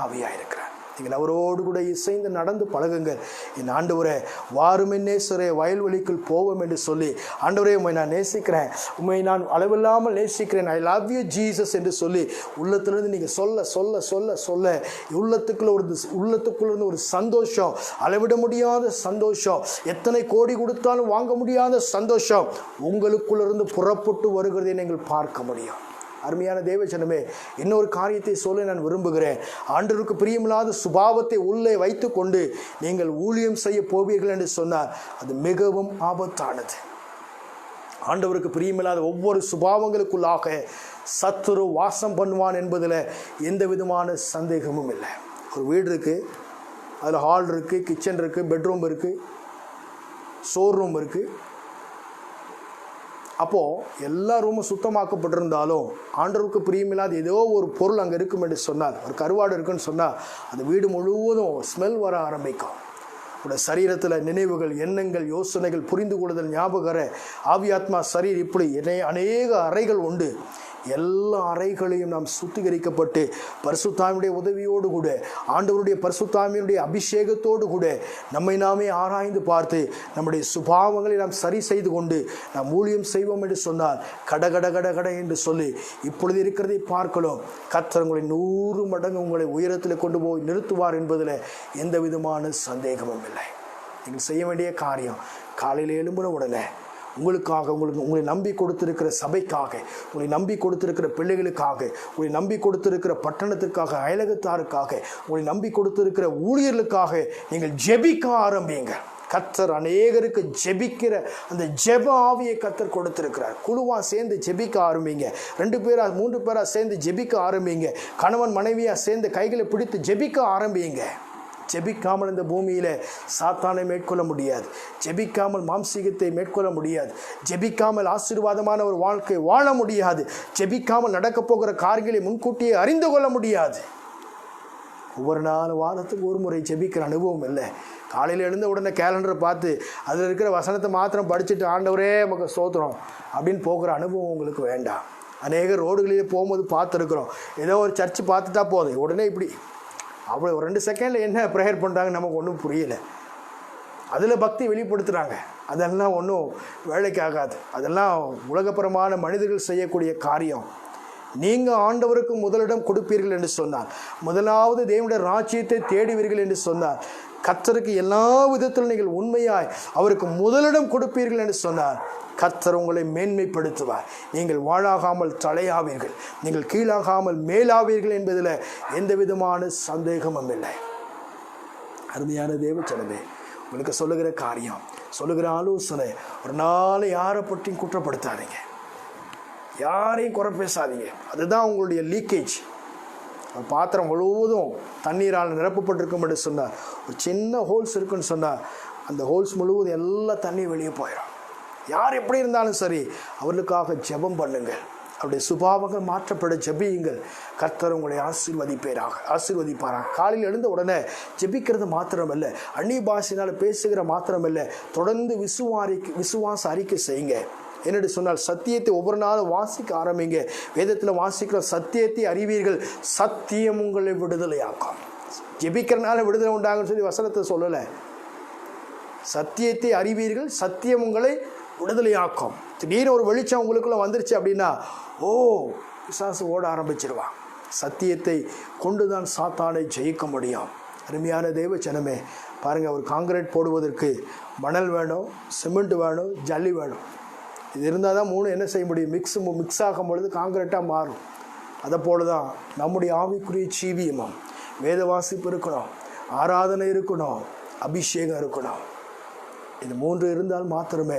[SPEAKER 1] ஆவியாக இருக்கிறான். நீங்கள் அவரோடு கூட இசைந்து நடந்து பழகுங்கள். என் ஆண்டவரே, வாரும் நேசரே, வயல்வெளிக்குள் போவோம் என்று சொல்லி, ஆண்டவரே உண்மை நான் நேசிக்கிறேன், உண்மை நான் அளவில்லாமல் நேசிக்கிறேன், ஐ லவ் யூ ஜீசஸ் என்று சொல்லி உள்ளத்திலிருந்து நீங்கள் சொல்ல சொல்ல சொல்ல சொல்ல உள்ளத்துக்குள்ள ஒரு சந்தோஷம், அளவிட முடியாத சந்தோஷம், எத்தனை கோடி கொடுத்தாலும் வாங்க முடியாத சந்தோஷம் உங்களுக்குள்ளிருந்து புறப்பட்டு வருகிறதை நீங்கள் பார்க்க முடியும். அருமையான தேவஜனமே, இன்னொரு காரியத்தை சொல்ல நான் விரும்புகிறேன். ஆண்டவருக்கு பிரியமில்லாத சுபாவத்தை உள்ளே வைத்து கொண்டு நீங்கள் ஊழியம் செய்ய போவீர்கள் என்று சொன்னார், அது மிகவும் ஆபத்தானது. ஆண்டவருக்கு பிரியமில்லாத ஒவ்வொரு சுபாவங்களுக்குள்ளாக சத்துரு வாசம் பண்ணுவான் என்பதில் எந்த விதமான சந்தேகமும் இல்லை. ஒரு வீடு இருக்குது, அதில் ஹால் இருக்குது, கிச்சன் இருக்குது, பெட்ரூம் இருக்குது, ஸ்டோர் ரூம் இருக்குது. அப்போது எல்லா ரூமும் சுத்தமாக்கப்பட்டிருந்தாலும் ஆண்டவருக்கு பிரியமில்லாத ஏதோ ஒரு பொருள் அங்கே இருக்கும் என்று சொன்னால், ஒரு கருவாடு இருக்குன்னு சொன்னால் அந்த வீடு முழுவதும் ஸ்மெல் வர ஆரம்பிக்கும். உடைய சரீரத்தில் நினைவுகள், எண்ணங்கள், யோசனைகள், புரிந்து கொள்ளுதல், ஞாபகர, ஆவியாத்மா, சரீர், இப்படி அநேக அறைகள் உண்டு. எல்லா அறைகளையும் நாம் சுத்திகரிக்கப்பட்டு பரிசுத்தாவினுடைய உதவியோடு கூட, ஆண்டவருடைய பரிசுத்தாவினுடைய அபிஷேகத்தோடு கூட நம்மை நாமே ஆராய்ந்து பார்த்து நம்முடைய சுபாவங்களை நாம் சரி செய்து கொண்டு நாம் ஊழியம் செய்வோம் என்று சொன்னால், கட என்று சொல்லி இப்பொழுது இருக்கிறதை பார்க்கலாம், கர்த்தர் உங்களை 100 மடங்கு உங்களை உயரத்தில் கொண்டு போய் நிறுத்துவார் என்பதில் எந்த விதமான சந்தேகமும் இல்லை. நீங்கள் செய்ய வேண்டிய காரியம், காலையில் எழும்பின உடனே உங்களுக்காக, உங்களை நம்பி கொடுத்திருக்கிற சபைக்காக, உங்களை நம்பி கொடுத்திருக்கிற பிள்ளைகளுக்காக, உங்களை நம்பி கொடுத்திருக்கிற பட்டணத்திற்காக, அயலகத்தாருக்காக, உங்களை நம்பி கொடுத்திருக்கிற ஊழியர்களுக்காக நீங்கள் ஜெபிக்க ஆரம்பிங்க. கர்த்தர் அநேகருக்கு ஜெபிக்கிற அந்த ஜெப ஆவியை கர்த்தர் கொடுத்திருக்கிறார். குழுவாக சேர்ந்து ஜெபிக்க ஆரம்பிங்க. 2 பேரா 3 பேரா சேர்ந்து ஜெபிக்க ஆரம்பிங்க. கணவன் மனைவியாக சேர்ந்து கைகளை பிடித்து ஜெபிக்க ஆரம்பிங்க. ஜெபிக்காமல் இந்த பூமியில் சாத்தானை மேற்கொள்ள முடியாது. ஜெபிக்காமல் மாம்சீகத்தை மேற்கொள்ள முடியாது. ஜெபிக்காமல் ஆசீர்வாதமான ஒரு வாழ்க்கை வாழ முடியாது. ஜெபிக்காமல் நடக்கப் போகிற காரியங்களை முன்கூட்டியே அறிந்து கொள்ள முடியாது. ஒவ்வொரு நாள் வாரத்துக்கு ஒரு முறை ஜெபிக்கிற அனுபவம் இல்லை. காலையில் எழுந்த உடனே கேலண்டரை பார்த்து அதில் இருக்கிற வசனத்தை மாத்திரம் படிச்சுட்டு ஆண்டவரே நமக்கு ஸ்தோத்திரம் அப்படின்னு போகிற அனுபவம் உங்களுக்கு வேண்டாம். அநேக ரோடுகளிலே போகும்போது பார்த்துருக்குறோம், ஏதோ ஒரு சர்ச்சு பார்த்துட்டா போதும், உடனே இப்படி அவ்வளோ 2 செகண்டில் என்ன ப்ரேயர் பண்ணுறாங்க நமக்கு ஒன்றும் புரியலை. அதில் பக்தி வெளிப்படுத்துகிறாங்க. அதெல்லாம் ஒன்றும் வேலைக்கு ஆகாது. அதெல்லாம் உலகப்புறமான மனிதர்கள் செய்யக்கூடிய காரியம். நீங்கள் ஆண்டவருக்கு முதலிடம் கொடுப்பீர்கள் என்று சொன்னார், முதலாவது தேவனுடைய ராஜ்யத்தை தேடுவீர்கள் என்று சொன்னார், கர்த்தருக்கு எல்லா விதத்திலும் நீங்கள் உண்மையாய் அவருக்கு முதலிடம் கொடுப்பீர்கள் என்று சொன்னார், கர்த்தர் உங்களை மேன்மைப்படுத்துவார். நீங்கள் வாழாகாமல் தலையாவீர்கள், நீங்கள் கீழாகாமல் மேலாவீர்கள் என்பதில் எந்த விதமான சந்தேகமும் இல்லை. அருமையான தேவச்சனமே, உங்களுக்கு சொல்லுகிற காரியம், சொல்லுகிற ஆலோசனை, ஒரு நாள் யாரை பற்றியும் குற்றப்படுத்தாதீங்க, யாரையும் குறை பேசாதீங்க. அதுதான் உங்களுடைய லீக்கேஜ். பாத்திரம் முழுவதும் தண்ணீரால் நிரப்பப்பட்டிருக்கும் என்று சொன்னார், ஒரு சின்ன ஹோல்ஸ் இருக்குன்னு சொன்னார், அந்த ஹோல்ஸ் முழுவதும் எல்லா தண்ணி வெளியே போயிடும். யார் எப்படி இருந்தாலும் சரி அவர்களுக்காக ஜெபம் பண்ணுங்கள். அவருடைய சுபாவங்கள் மாற்றப்பட ஜெபியுங்கள். கர்த்தர் உங்களை ஆசீர்வதிப்பாராக. காலையில் எழுந்த உடனே ஜெபிக்கிறது மாத்திரமல்ல, அந்நிய பாஷையினால் பேசுகிற மாத்திரமல்ல, தொடர்ந்து விசுவாச அறிக்கை செய்யுங்க. என்னென்று சொன்னால், சத்தியத்தை ஒவ்வொரு நாளும் வாசிக்க ஆரம்பிங்க. வேதத்தில் வாசிக்கிற சத்தியத்தை அறிவீர்கள், சத்தியம் உங்களை விடுதலையாக்கும். ஜெபிக்கிறனால விடுதலை உண்டாகுன்னு சொல்லி வசனத்தை சொல்லலை. சத்தியத்தை அறிவீர்கள், சத்தியம் உங்களை விடுதலையாக்கும். திடீர்னு ஒரு வெளிச்சம் உங்களுக்குள்ள வந்துருச்சு அப்படின்னா, பிசாசு ஓட ஆரம்பிச்சிருவான். சத்தியத்தை கொண்டுதான் சாத்தானை ஜெயிக்க முடியும். அருமையான தேவ ஜனமே, பாருங்கள், ஒரு காங்கிரீட் போடுவதற்கு மணல் வேணும், சிமெண்ட் வேணும், ஜல்லி வேணும். இது இருந்தால் தான் 3 என்ன செய்ய முடியும்? மிக்ஸ் ஆகும் பொழுது காங்கிரீட்டாக மாறும். அதை போல தான் நம்முடைய ஆவிக்குரிய ஜீவியமும். வேத வாசிப்பு இருக்கணும், ஆராதனை இருக்கணும், அபிஷேகம் இருக்கணும். இது 3 இருந்தால் மாத்திரமே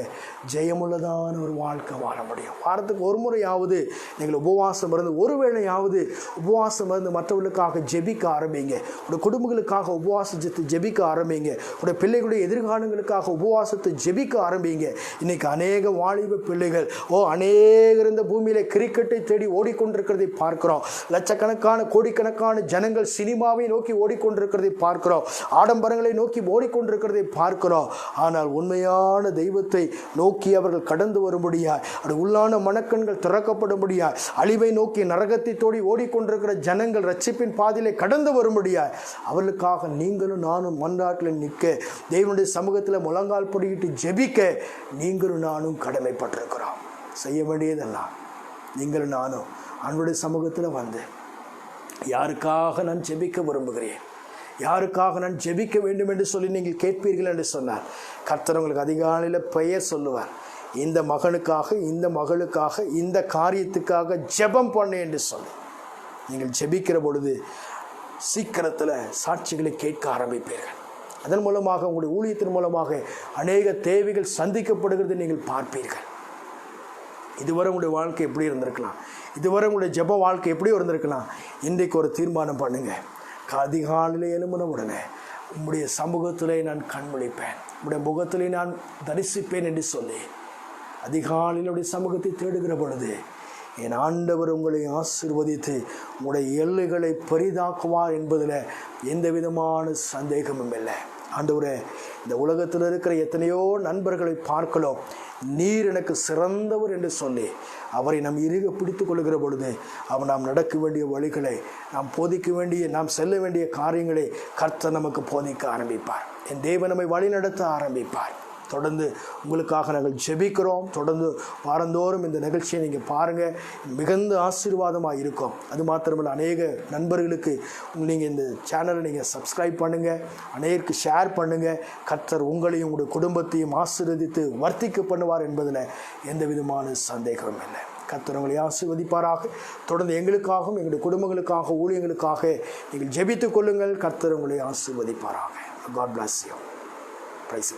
[SPEAKER 1] ஜெயமுள்ளதான ஒரு வாழ்க்கை வாழ முடியும். வாரத்துக்கு ஒரு முறையாவது நீங்கள் உபவாசம் இருந்து, ஒருவேளையாவது உபவாசம் இருந்து மற்றவர்களுக்காக ஜெபிக்க ஆரம்பிங்க. உடைய குடும்பங்களுக்காக உபவாசத்தை ஜெபிக்க ஆரம்பிங்க. உடைய பிள்ளைகளுடைய எதிர்காலங்களுக்காக உபவாசத்தை ஜெபிக்க ஆரம்பிங்க. இன்னைக்கு அநேக வாலிப பிள்ளைகள் அநேகர் இந்த பூமியில கிரிக்கெட்டை தேடி ஓடிக்கொண்டிருக்கிறதை பார்க்கிறோம். லட்சக்கணக்கான கோடிக்கணக்கான ஜனங்கள் சினிமாவை நோக்கி ஓடிக்கொண்டிருக்கிறதை பார்க்கிறோம். ஆடம்பரங்களை நோக்கி ஓடிக்கொண்டிருக்கிறதை பார்க்கிறோம். ஆனால் உண்மையான தெய்வத்தை நோக்கி அவர்கள் கடந்து வரும்படியாய், அது உள்ளான மனக்கண்கள் திறக்கப்படும்படியாய், அழிவை நோக்கி நரகத்தை தோடி ஓடிக்கொண்டிருக்கிற ஜனங்கள் ரட்சிப்பின் பாதையிலே கடந்து வரும்படியாய், அவர்களுக்காக நீங்களும் நானும் மன்றாட்டில் நிற்க, தேவனுடைய சமூகத்தில் முழங்கால் படியிட்டு ஜெபிக்க நீங்களும் நானும் கடமைப்பட்டிருக்கிறோம். செய்ய வேண்டியதெல்லாம் நீங்களும் நானும் அவனுடைய சமூகத்தில் வந்து, யாருக்காக நான் ஜெபிக்க விரும்புகிறேன், யாருக்காக நான் ஜெபிக்க வேண்டும் என்று சொல்லி நீங்கள் கேட்பீர்கள் என்று சொன்னார், கர்த்தர் உங்களுக்கு அதிகாலையில் பெயர் சொல்லுவார். இந்த மகனுக்காக, இந்த மகளுக்காக, இந்த காரியத்துக்காக ஜெபம் பண்ணு என்று சொல்லி நீங்கள் ஜெபிக்கிற பொழுது சீக்கிரத்தில் சாட்சிகளை கேட்க ஆரம்பிப்பீர்கள். அதன் மூலமாக உங்களுடைய ஊழியத்தின் மூலமாக அநேக தேவைகள் சந்திக்கப்படுகிறது நீங்கள் பார்ப்பீர்கள். இதுவரை உங்களுடைய வாழ்க்கை எப்படி இருந்திருக்கலாம், இதுவரை உங்களுடைய ஜெப வாழ்க்கை எப்படி இருந்திருக்கலாம், இன்றைக்கு ஒரு தீர்மானம் பண்ணுங்க. அதிகாலையில் எழும்பின உடனே உம்முடைய சமூகத்திலே நான் கண்விழிப்பேன், உம்முடைய முகத்திலே நான் தரிசிப்பேன் என்று சொல்லி அதிகாலையிலுடைய சமூகத்தை தேடுகிற பொழுது என் ஆண்டவர் உங்களை ஆசீர்வதித்து உங்களுடைய எல்லைகளை பெரிதாக்குவார் என்பதில் எந்த விதமான சந்தேகமும் இல்லை. ஆண்டவரே, இந்த உலகத்தில் இருக்கிற எத்தனையோ நண்பர்களை பார்க்கலாம், நீர் எனக்கு சிறந்தவர் என்று சொல்லி அவரை நாம் இறுக பிடித்து கொள்கிற பொழுது அவர் நாம் நடக்க வேண்டிய வழிகளை, நாம் போதிக்க வேண்டிய, நாம் செல்ல வேண்டிய காரியங்களை கர்த்தர் நமக்கு போதிக்க ஆரம்பிப்பார். என் தேவன் நம்மை வழி நடத்த ஆரம்பிப்பார். தொடர்ந்து உங்களுக்காக நாங்கள் ஜெபிக்கிறோம். தொடர்ந்து வாரந்தோறும் இந்த நிகழ்ச்சியை நீங்கள் பாருங்கள், மிகுந்த ஆசீர்வாதமாக இருக்கும். அது மாத்திரமல்ல, அநேக நண்பர்களுக்கு நீங்கள் இந்த சேனலை நீங்கள் சப்ஸ்கிரைப் பண்ணுங்கள், அநேகருக்கு ஷேர் பண்ணுங்கள். கர்த்தர் உங்களையும் உங்களுடைய குடும்பத்தையும் ஆசீர்வதித்து வர்த்திக்க பண்ணுவார் என்பதில் எந்த விதமான சந்தேகமும் இல்லை. கர்த்தர் உங்களை ஆசீர்வதிப்பாராக. தொடர்ந்து எங்களுக்காகவும் எங்களுடைய குடும்பங்களுக்காக, ஊழியங்களுக்காக நீங்கள் ஜெபித்துக் கொள்ளுங்கள். கர்த்தர் உங்களை ஆசீர்வதிப்பாராக. God bless you. Praise the Lord.